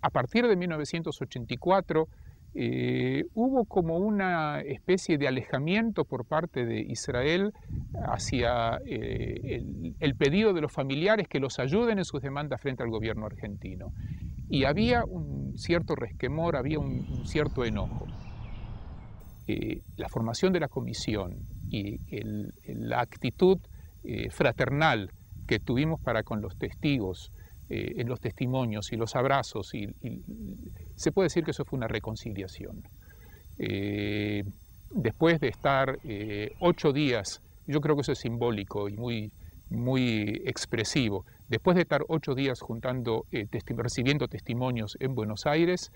a partir de 1984 hubo como una especie de alejamiento por parte de Israel hacia el pedido de los familiares que los ayuden en sus demandas frente al gobierno argentino. Y había un cierto resquemor, había un cierto enojo. La formación de la comisión y la actitud fraternal que tuvimos para con los testigos, en los testimonios y los abrazos, se puede decir que eso fue una reconciliación. Después de estar 8 días, yo creo que eso es simbólico y muy expresivo, después de estar 8 días recibiendo testimonios en Buenos Aires,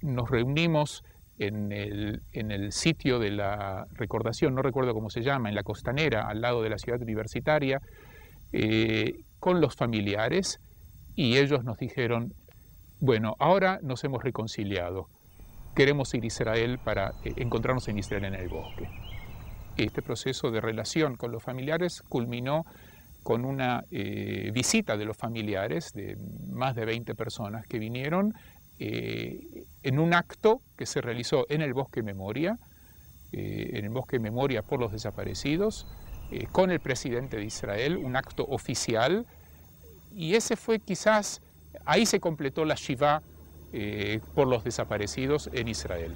nos reunimos en el sitio de la recordación, no recuerdo cómo se llama, en la Costanera, al lado de la ciudad universitaria, con los familiares, y ellos nos dijeron, bueno, ahora nos hemos reconciliado, queremos ir a Israel para encontrarnos en Israel en el bosque. Este proceso de relación con los familiares culminó con una visita de los familiares, de más de 20 personas que vinieron, en un acto que se realizó en el Bosque Memoria por los desaparecidos, con el presidente de Israel, un acto oficial, y ese fue quizás, ahí se completó la Shiva por los desaparecidos en Israel.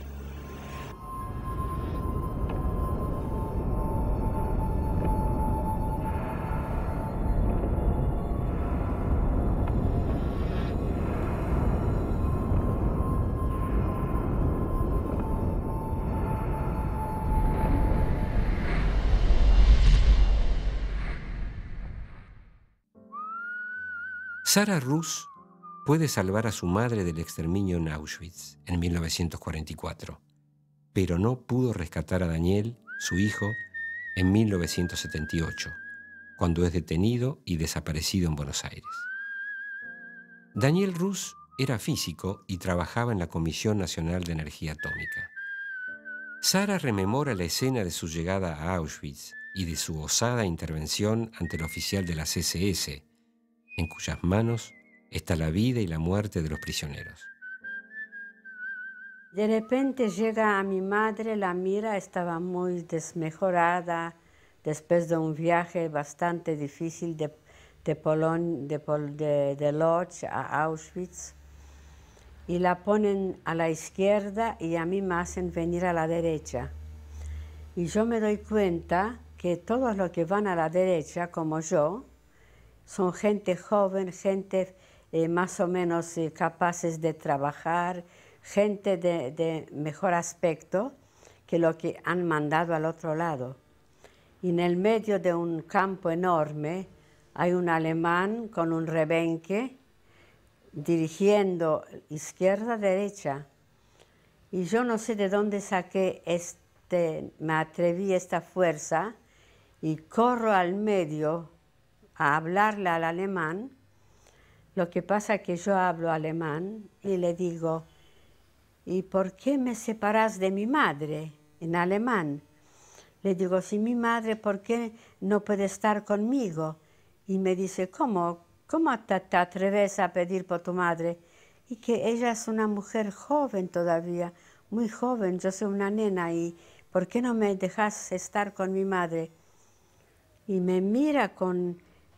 Sara Rus puede salvar a su madre del exterminio en Auschwitz en 1944, pero no pudo rescatar a Daniel, su hijo, en 1978, cuando es detenido y desaparecido en Buenos Aires. Daniel Rus era físico y trabajaba en la Comisión Nacional de Energía Atómica. Sara rememora la escena de su llegada a Auschwitz y de su osada intervención ante el oficial de la CSS, en cuyas manos está la vida y la muerte de los prisioneros. De repente llega a mi madre, la mira, estaba muy desmejorada después de un viaje bastante difícil de Lodz a Auschwitz, y la ponen a la izquierda y a mí me hacen venir a la derecha. Y yo me doy cuenta que todos los que van a la derecha, como yo, son gente joven, gente más o menos capaces de trabajar, gente de mejor aspecto que lo que han mandado al otro lado. Y en el medio de un campo enorme hay un alemán con un rebenque dirigiendo izquierda-derecha. Y yo no sé de dónde saqué me atreví a esta fuerza y corro al medio a hablarle al alemán. Lo que pasa es que yo hablo alemán y le digo, ¿y por qué me separas de mi madre? En alemán. Le digo, si mi madre, ¿por qué no puede estar conmigo? Y me dice, ¿cómo te atreves a pedir por tu madre? Y que ella es una mujer joven todavía, muy joven, yo soy una nena, y ¿por qué no me dejas estar con mi madre? Y me mira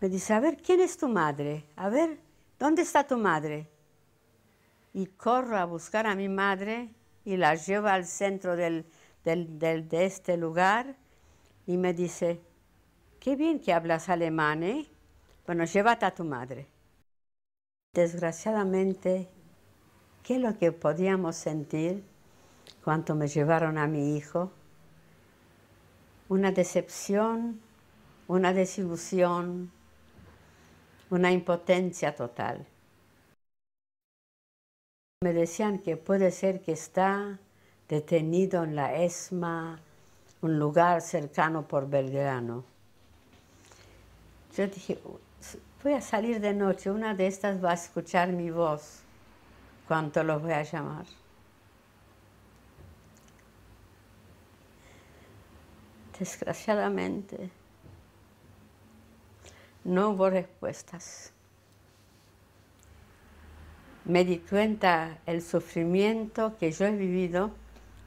me dice, a ver, ¿quién es tu madre? A ver, ¿dónde está tu madre? Y corro a buscar a mi madre y la llevo al centro de este lugar y me dice, qué bien que hablas alemán, ¿eh? Bueno, llévate a tu madre. Desgraciadamente, ¿qué es lo que podíamos sentir cuando me llevaron a mi hijo? Una decepción, una desilusión, una impotencia total. Me decían que puede ser que está detenido en la ESMA, un lugar cercano por Belgrano. Yo dije, voy a salir de noche, una de estas va a escuchar mi voz cuando los voy a llamar. Desgraciadamente, no hubo respuestas. me di cuenta el sufrimiento que yo he vivido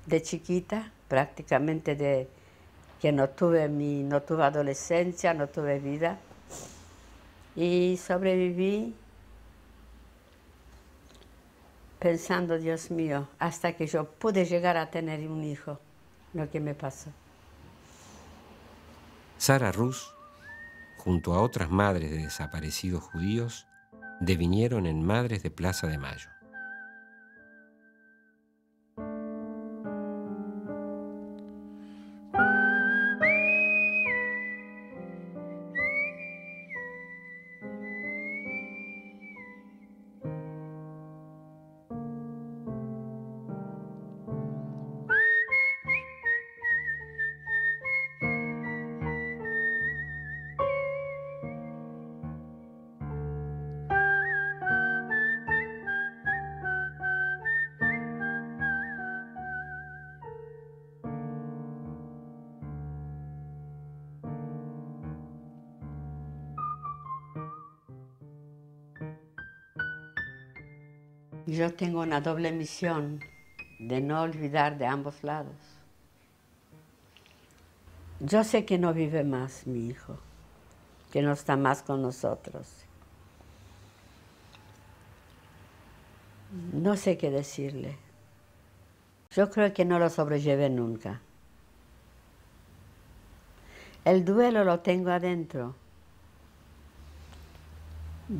de chiquita, prácticamente de que no tuve adolescencia, no tuve vida, y sobreviví pensando, Dios mío, hasta que yo pude llegar a tener un hijo, lo que me pasó. Sara Rus, junto a otras madres de desaparecidos judíos, devinieron en Madres de Plaza de Mayo. Yo tengo una doble misión de no olvidar de ambos lados. Yo sé que no vive más mi hijo, que no está más con nosotros. No sé qué decirle. Yo creo que no lo sobrellevé nunca. El duelo lo tengo adentro.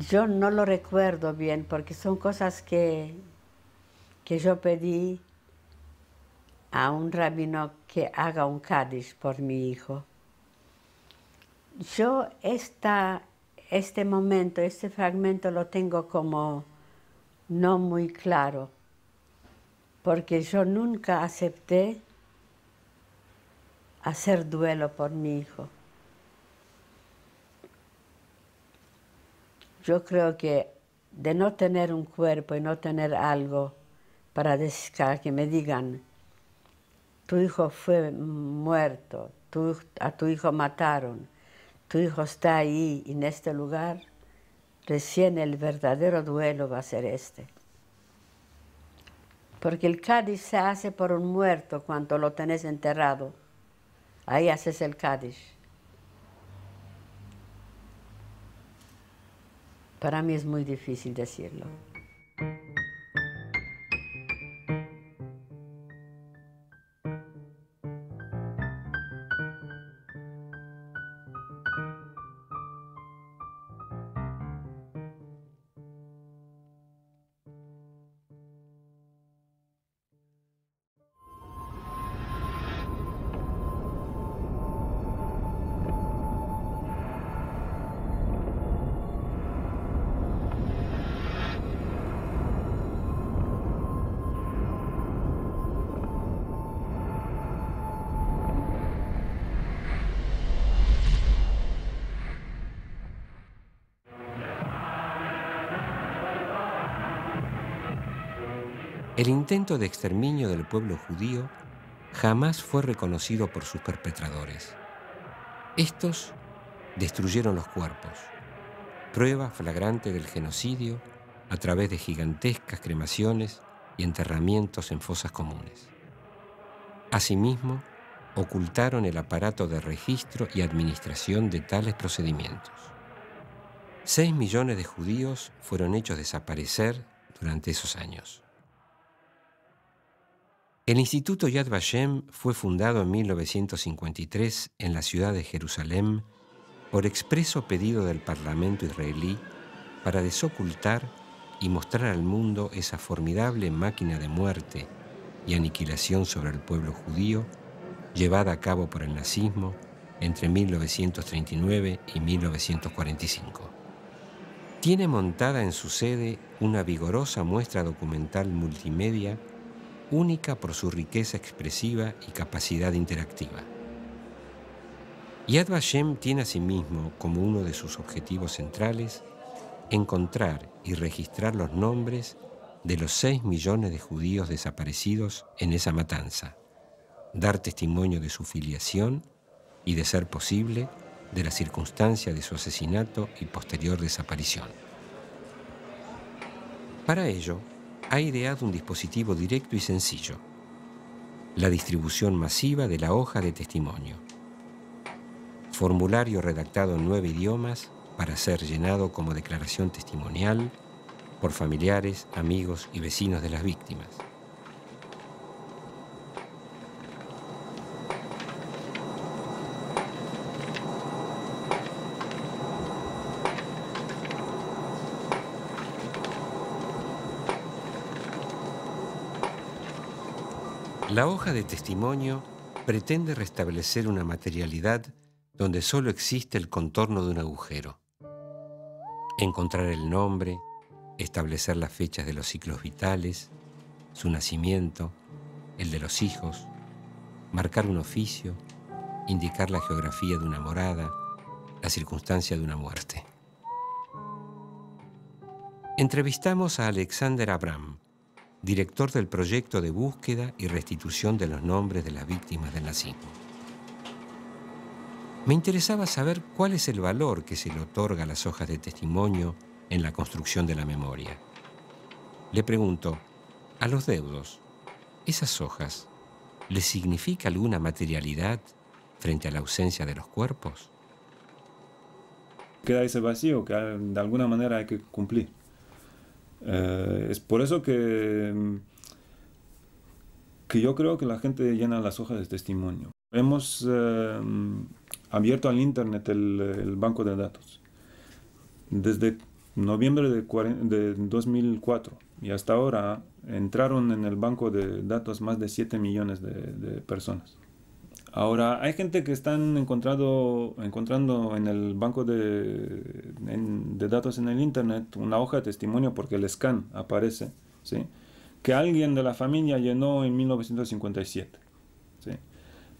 Yo no lo recuerdo bien porque son cosas que yo pedí a un rabino que haga un Kaddish por mi hijo. Yo este momento, este fragmento lo tengo como no muy claro, porque yo nunca acepté hacer duelo por mi hijo. Yo creo que de no tener un cuerpo y no tener algo para que me digan, tu hijo fue muerto, a tu hijo mataron, tu hijo está ahí en este lugar, recién el verdadero duelo va a ser este. Porque el Kaddish se hace por un muerto cuando lo tenés enterrado. Ahí haces el Kaddish. Para mí es muy difícil decirlo. El intento de exterminio del pueblo judío jamás fue reconocido por sus perpetradores. Estos destruyeron los cuerpos, prueba flagrante del genocidio a través de gigantescas cremaciones y enterramientos en fosas comunes. Asimismo, ocultaron el aparato de registro y administración de tales procedimientos. 6 millones de judíos fueron hechos desaparecer durante esos años. El Instituto Yad Vashem fue fundado en 1953 en la ciudad de Jerusalén por expreso pedido del Parlamento israelí para desocultar y mostrar al mundo esa formidable máquina de muerte y aniquilación sobre el pueblo judío llevada a cabo por el nazismo entre 1939 y 1945. Tiene montada en su sede una vigorosa muestra documental multimedia única por su riqueza expresiva y capacidad interactiva. Yad Vashem tiene asimismo como uno de sus objetivos centrales encontrar y registrar los nombres de los 6 millones de judíos desaparecidos en esa matanza, dar testimonio de su filiación y, de ser posible, de la circunstancia de su asesinato y posterior desaparición. Para ello, ha ideado un dispositivo directo y sencillo: la distribución masiva de la hoja de testimonio. Formulario redactado en 9 idiomas para ser llenado como declaración testimonial por familiares, amigos y vecinos de las víctimas. La hoja de testimonio pretende restablecer una materialidad donde solo existe el contorno de un agujero. Encontrar el nombre, establecer las fechas de los ciclos vitales, su nacimiento, el de los hijos, marcar un oficio, indicar la geografía de una morada, la circunstancia de una muerte. Entrevistamos a Alexander Abram, director del proyecto de búsqueda y restitución de los nombres de las víctimas del nazismo. Me interesaba saber cuál es el valor que se le otorga a las hojas de testimonio en la construcción de la memoria. Le pregunto, a los deudos, ¿esas hojas les significa alguna materialidad frente a la ausencia de los cuerpos? Queda ese vacío que de alguna manera hay que cumplir. Es por eso que yo creo que la gente llena las hojas de testimonio. Hemos abierto al Internet el banco de datos. Desde noviembre de 2004 y hasta ahora entraron en el banco de datos más de 7 millones de personas. Ahora, hay gente que están encontrando en el banco de datos en el Internet una hoja de testimonio porque el scan aparece, ¿sí?, que alguien de la familia llenó en 1957. ¿Sí?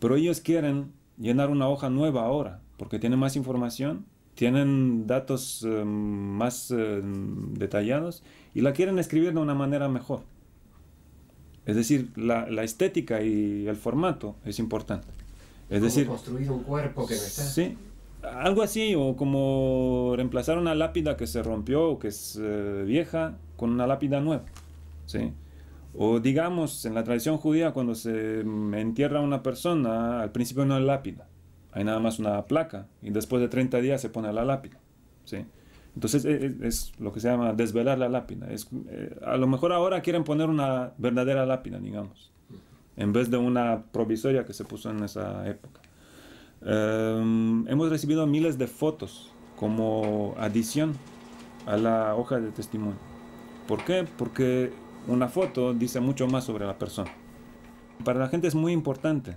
Pero ellos quieren llenar una hoja nueva ahora porque tienen más información, tienen datos más detallados y la quieren escribir de una manera mejor. Es decir, la estética y el formato es importante. Es decir, construir un cuerpo que no está. Sí, algo así, o como reemplazar una lápida que se rompió o que es vieja con una lápida nueva. ¿Sí? O digamos, en la tradición judía, cuando se entierra a una persona, al principio no hay lápida, hay nada más una placa y después de 30 días se pone la lápida. ¿Sí? Entonces es lo que se llama desvelar la lápida. A lo mejor ahora quieren poner una verdadera lápida, digamos, en vez de una provisoria que se puso en esa época. Hemos recibido miles de fotos como adición a la hoja de testimonio. ¿Por qué? Porque una foto dice mucho más sobre la persona. Para la gente es muy importante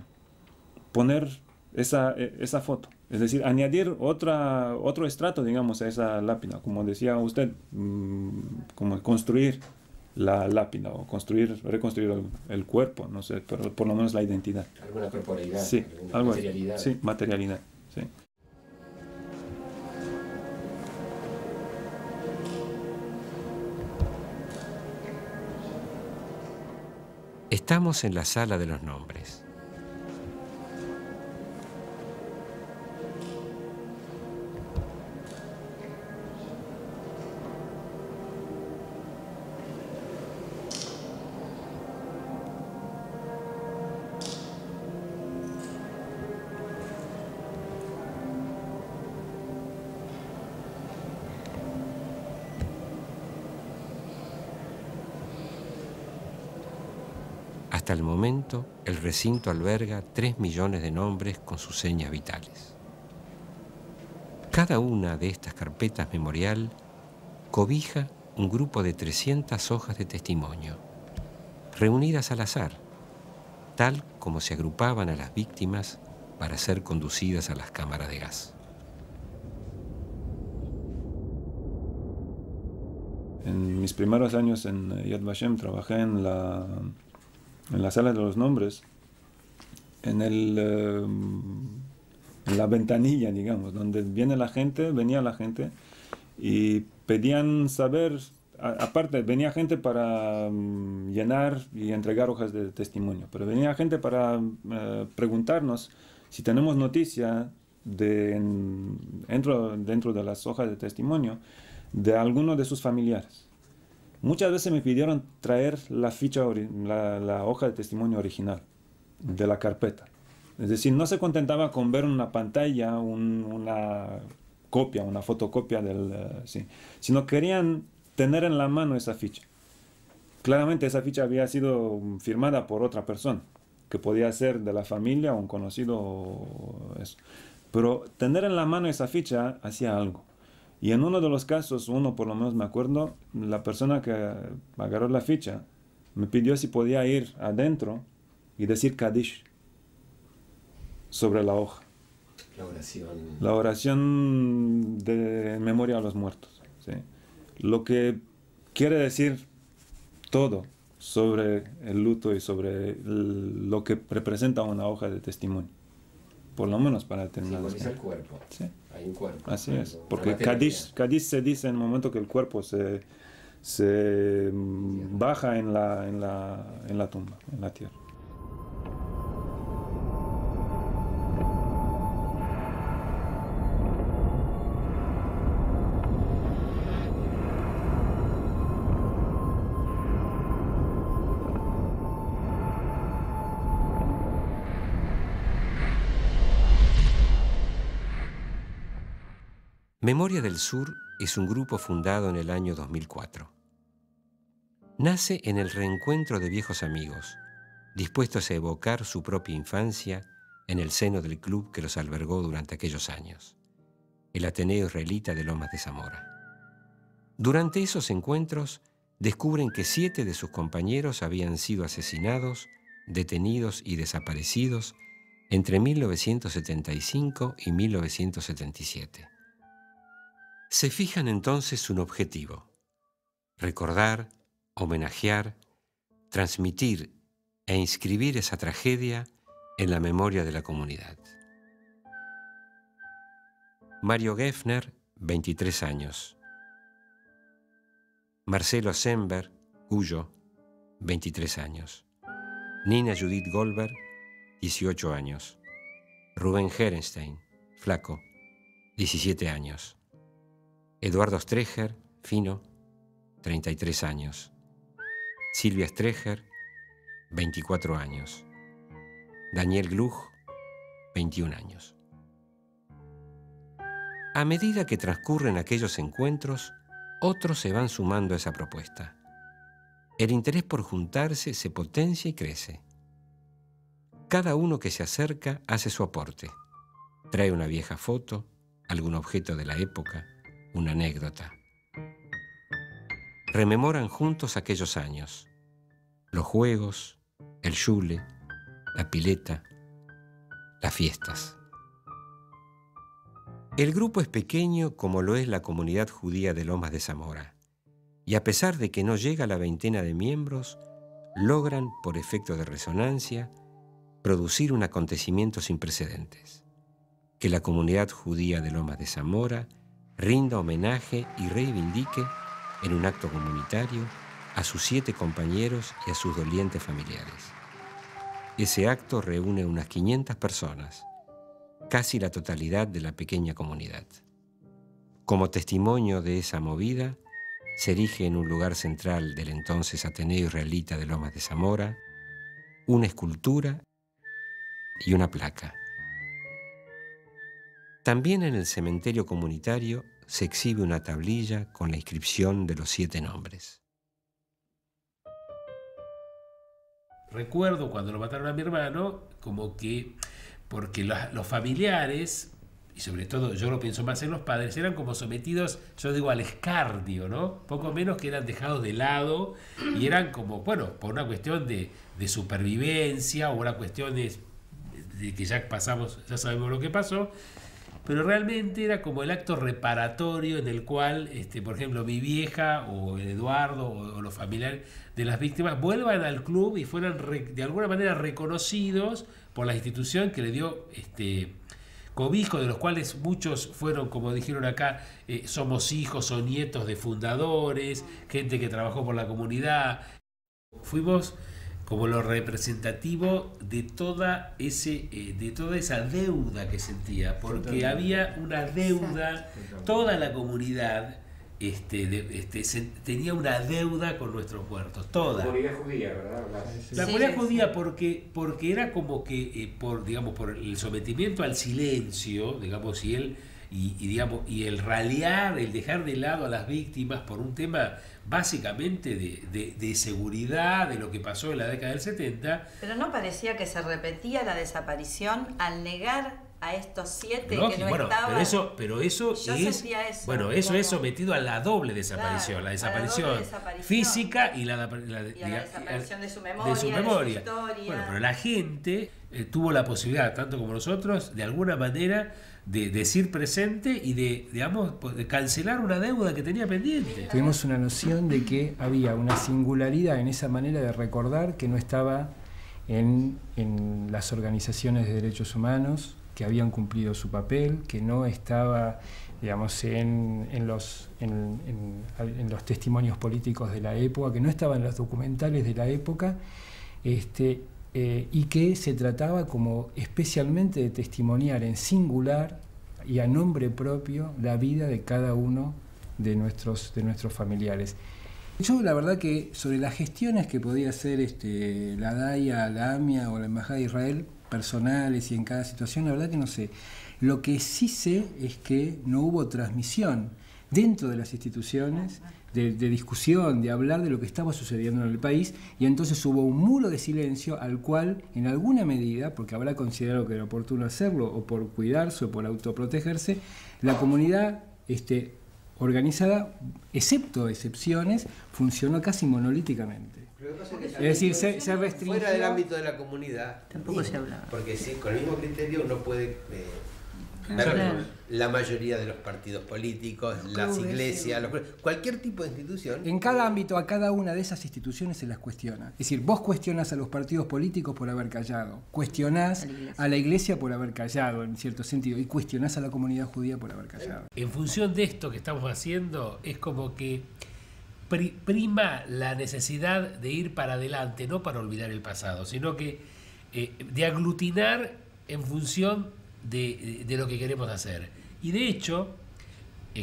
poner esa foto, es decir, añadir otro estrato, digamos, a esa lápida, como decía usted, como construir la lápida o reconstruir el cuerpo, no sé, pero por lo menos la identidad. Alguna corporeidad, sí, alguna materialidad. Sí, materialidad, sí. Estamos en la sala de los nombres. Hasta el momento, el recinto alberga 3 millones de nombres con sus señas vitales. Cada una de estas carpetas memorial cobija un grupo de 300 hojas de testimonio, reunidas al azar, tal como se agrupaban a las víctimas para ser conducidas a las cámaras de gas. En mis primeros años en Yad Vashem trabajé en la sala de los nombres, en la ventanilla, digamos, donde venía la gente y pedían saber, aparte venía gente para llenar y entregar hojas de testimonio, pero venía gente para preguntarnos si tenemos noticia dentro de las hojas de testimonio de alguno de sus familiares. Muchas veces me pidieron traer la ficha, la hoja de testimonio original de la carpeta. Es decir, no se contentaba con ver una pantalla, una copia, una fotocopia sí, sino querían tener en la mano esa ficha. Claramente esa ficha había sido firmada por otra persona, que podía ser de la familia o un conocido, eso. Pero tener en la mano esa ficha hacía algo. Y en uno de los casos, uno por lo menos me acuerdo, la persona que agarró la ficha me pidió si podía ir adentro y decir Kadish sobre la hoja. La oración de memoria a los muertos. ¿Sí? Lo que quiere decir todo sobre el luto y sobre lo que representa una hoja de testimonio. Por lo menos para terminar. Simboliza el cuerpo. Sí. Hay un cuerpo. Así es. Porque Kadish se dice en el momento que el cuerpo se baja en la tumba, en la tierra. Memoria del Sur es un grupo fundado en el año 2004. Nace en el reencuentro de viejos amigos, dispuestos a evocar su propia infancia en el seno del club que los albergó durante aquellos años, el Ateneo Israelita de Lomas de Zamora. Durante esos encuentros, descubren que 7 de sus compañeros habían sido asesinados, detenidos y desaparecidos entre 1975 y 1977. Se fijan entonces un objetivo: recordar, homenajear, transmitir e inscribir esa tragedia en la memoria de la comunidad. Mario Geffner, 23 años. Marcelo Sember, Cuyo, 23 años. Nina Judith Goldberg, 18 años. Rubén Herenstein, Flaco, 17 años. Eduardo Streger, Fino, 33 años. Silvia Streger, 24 años. Daniel Gluch, 21 años. A medida que transcurren aquellos encuentros, otros se van sumando a esa propuesta. El interés por juntarse se potencia y crece. Cada uno que se acerca hace su aporte. Trae una vieja foto, algún objeto de la época, una anécdota. Rememoran juntos aquellos años, los juegos, el shule, la pileta, las fiestas. El grupo es pequeño como lo es la comunidad judía de Lomas de Zamora, y a pesar de que no llega a la 20 de miembros, logran, por efecto de resonancia, producir un acontecimiento sin precedentes: que la comunidad judía de Lomas de Zamora rinda homenaje y reivindique en un acto comunitario a sus 7 compañeros y a sus dolientes familiares. Ese acto reúne unas 500 personas, casi la totalidad de la pequeña comunidad. Como testimonio de esa movida, se erige en un lugar central del entonces Ateneo Israelita de Lomas de Zamora una escultura y una placa. También en el cementerio comunitario se exhibe una tablilla con la inscripción de los 7 nombres. Recuerdo cuando lo mataron a mi hermano, como que, porque los familiares, y sobre todo yo lo pienso más en los padres, eran como sometidos, yo digo, al escarnio, ¿no? Poco menos que eran dejados de lado y eran como, bueno, por una cuestión de supervivencia o una cuestión de que ya sabemos lo que pasó. Pero realmente era como el acto reparatorio en el cual, por ejemplo, mi vieja o Eduardo o los familiares de las víctimas vuelvan al club y fueran de alguna manera reconocidos por la institución que le dio cobijo, de los cuales muchos fueron, como dijeron acá, somos hijos o nietos de fundadores, gente que trabajó por la comunidad. Fuimos como lo representativo de toda esa deuda que sentía, porque había una deuda, toda la comunidad tenía una deuda con nuestros muertos, toda. La comunidad judía, ¿verdad? La comunidad judía porque era como que por el sometimiento al silencio, digamos, y el ralear, el dejar de lado a las víctimas por un tema básicamente de seguridad, de lo que pasó en la década del 70. Pero no parecía que se repetía la desaparición al negar a estos 7 que no estaban. Pero eso es sometido a la doble desaparición, la desaparición física y la desaparición de su memoria, de su historia. Bueno, pero la gente tuvo la posibilidad, tanto como nosotros, de alguna manera de decir presente y de cancelar una deuda que tenía pendiente. Tuvimos una noción de que había una singularidad en esa manera de recordar que no estaba en las organizaciones de derechos humanos, que habían cumplido su papel, que no estaba, digamos, en los testimonios políticos de la época, que no estaba en los documentales de la época, y que se trataba como especialmente de testimoniar en singular y a nombre propio la vida de cada uno de nuestros familiares. Yo la verdad que sobre las gestiones que podía hacer la DAIA, la AMIA o la Embajada de Israel, personales y en cada situación, la verdad que no sé. Lo que sí sé es que no hubo transmisión dentro de las instituciones de discusión, de hablar de lo que estaba sucediendo en el país, y entonces hubo un muro de silencio al cual, en alguna medida, porque habrá considerado que era oportuno hacerlo, o por cuidarse o por autoprotegerse, la comunidad organizada, excepto excepciones, funcionó casi monolíticamente. Es decir, se restringió. Fuera del ámbito de la comunidad. Tampoco se hablaba. Porque sí, con el mismo criterio uno puede ver la mayoría de los partidos políticos, las iglesias, cualquier tipo de institución. En cada ámbito, a cada una de esas instituciones se las cuestiona. Es decir, vos cuestionás a los partidos políticos por haber callado, cuestionás a la iglesia por haber callado, en cierto sentido, y cuestionás a la comunidad judía por haber callado. En función de esto que estamos haciendo, es como que prima la necesidad de ir para adelante, no para olvidar el pasado, sino que de aglutinar en función de lo que queremos hacer. Y de hecho,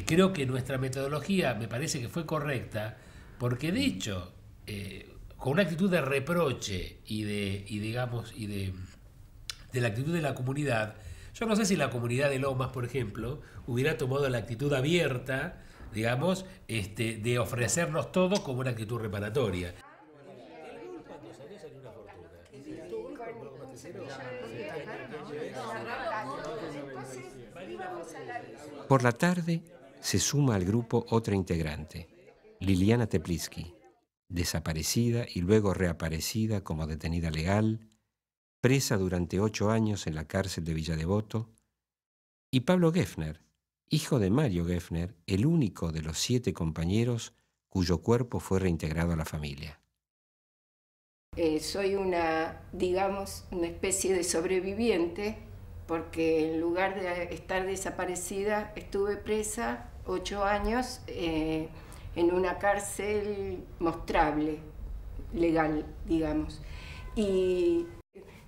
creo que nuestra metodología me parece que fue correcta, porque de hecho, con una actitud de reproche y de la actitud de la comunidad, yo no sé si la comunidad de Lomas, por ejemplo, hubiera tomado la actitud abierta, digamos, de ofrecernos todo como una actitud reparatoria. Por la tarde se suma al grupo otra integrante, Liliana Teplitsky, desaparecida y luego reaparecida como detenida legal, presa durante 8 años en la cárcel de Villa Devoto, y Pablo Geffner, hijo de Mario Geffner, el único de los 7 compañeros cuyo cuerpo fue reintegrado a la familia. Soy una especie de sobreviviente, porque en lugar de estar desaparecida, estuve presa 8 años en una cárcel mostrable, legal, digamos. Y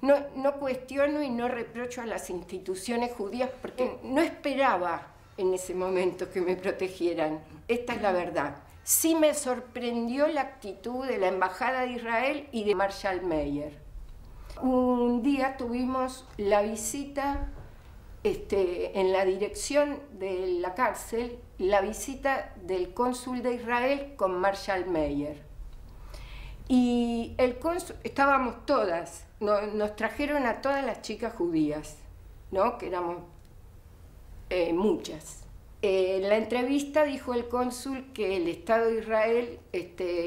no cuestiono y no reprocho a las instituciones judías, porque no esperaba en ese momento que me protegieran. Esta es la verdad. Sí me sorprendió la actitud de la Embajada de Israel y de Marshall Meyer. Un día tuvimos la visita en la dirección de la cárcel, la visita del cónsul de Israel con Marshall Meyer. Y el cónsul, estábamos todas, nos trajeron a todas las chicas judías, ¿no? Que éramos muchas. En la entrevista dijo el cónsul que el Estado de Israel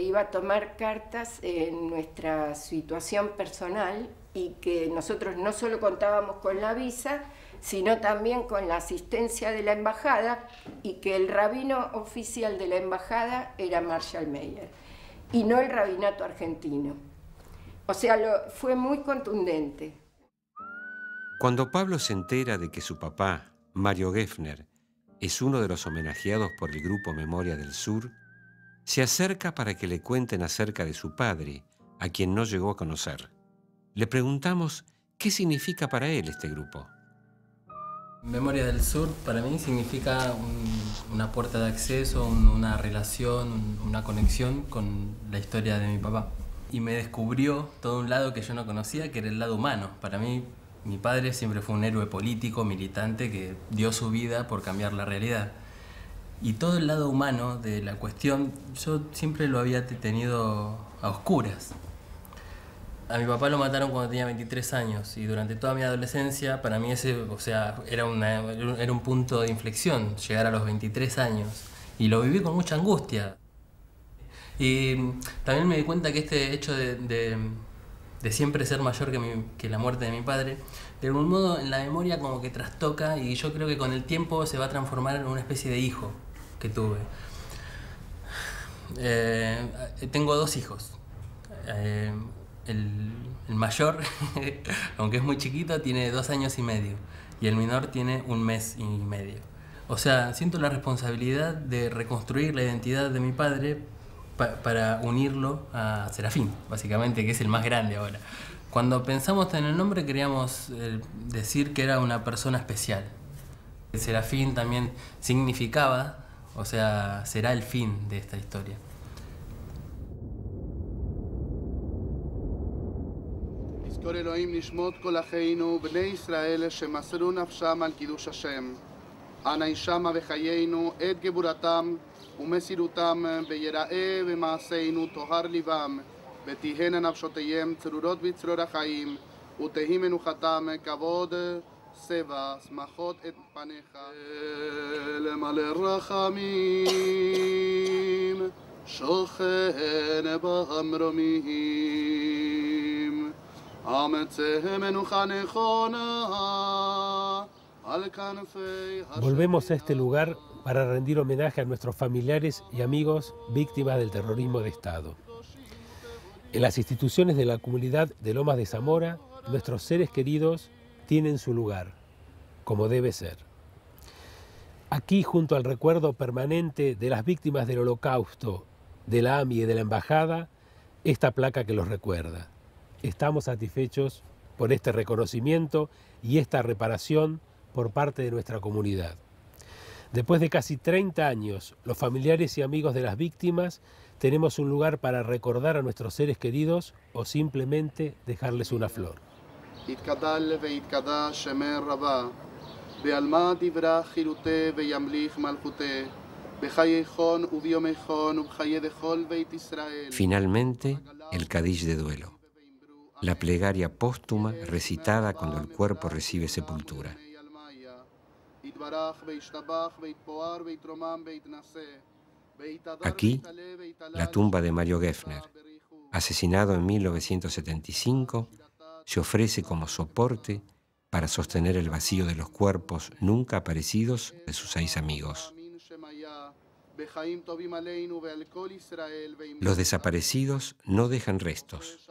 iba a tomar cartas en nuestra situación personal y que nosotros no solo contábamos con la visa, sino también con la asistencia de la embajada, y que el rabino oficial de la embajada era Marshall Meyer y no el rabinato argentino. O sea, fue muy contundente. Cuando Pablo se entera de que su papá, Mario Geffner, es uno de los homenajeados por el Grupo Memoria del Sur, se acerca para que le cuenten acerca de su padre, a quien no llegó a conocer. Le preguntamos qué significa para él este grupo. Memoria del Sur para mí significa una puerta de acceso, una relación, una conexión con la historia de mi papá. Y me descubrió todo un lado que yo no conocía, que era el lado humano. Para mí, mi padre siempre fue un héroe político, militante, que dio su vida por cambiar la realidad. Y todo el lado humano de la cuestión, yo siempre lo había tenido a oscuras. A mi papá lo mataron cuando tenía 23 años y durante toda mi adolescencia, para mí ese, era un punto de inflexión, llegar a los 23 años. Y lo viví con mucha angustia. Y también me di cuenta que este hecho de siempre ser mayor que la muerte de mi padre, de algún modo en la memoria como que trastoca, y yo creo que con el tiempo se va a transformar en una especie de hijo que tuve. Tengo 2 hijos. El mayor, aunque es muy chiquito, tiene 2 años y medio y el menor tiene 1 mes y medio. O sea, siento la responsabilidad de reconstruir la identidad de mi padre para unirlo a Serafín, básicamente, que es el más grande ahora. Cuando pensamos en el nombre queríamos decir que era una persona especial. Serafín también significaba, o sea, será el fin de esta historia. יזכור אלוהים נשמות כל אחינו, בני ישראל שמסרו נפשם על קידוש השם. אנא ישמע בחיינו את גבורתם ומסירותם ביראה במעשינו טוהר ליבם, ותהיינה נפשותיהם צרורות בצרור החיים, ותהי מנוחתם כבוד סבע, שמחות את פניך. למלא רחמים, שוכן במרומים. Volvemos a este lugar para rendir homenaje a nuestros familiares y amigos víctimas del terrorismo de Estado. En las instituciones de la comunidad de Lomas de Zamora, nuestros seres queridos tienen su lugar, como debe ser. Aquí, junto al recuerdo permanente de las víctimas del Holocausto, de la AMI y de la Embajada, esta placa que los recuerda. Estamos satisfechos por este reconocimiento y esta reparación por parte de nuestra comunidad. Después de casi 30 años, los familiares y amigos de las víctimas tenemos un lugar para recordar a nuestros seres queridos o simplemente dejarles una flor. Finalmente, el Kadish de duelo. La plegaria póstuma recitada cuando el cuerpo recibe sepultura. Aquí, la tumba de Mario Geffner, asesinado en 1975, se ofrece como soporte para sostener el vacío de los cuerpos nunca aparecidos de sus 6 amigos. Los desaparecidos no dejan restos.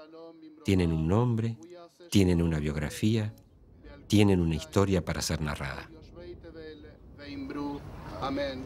Tienen un nombre, tienen una biografía, tienen una historia para ser narrada. Amén.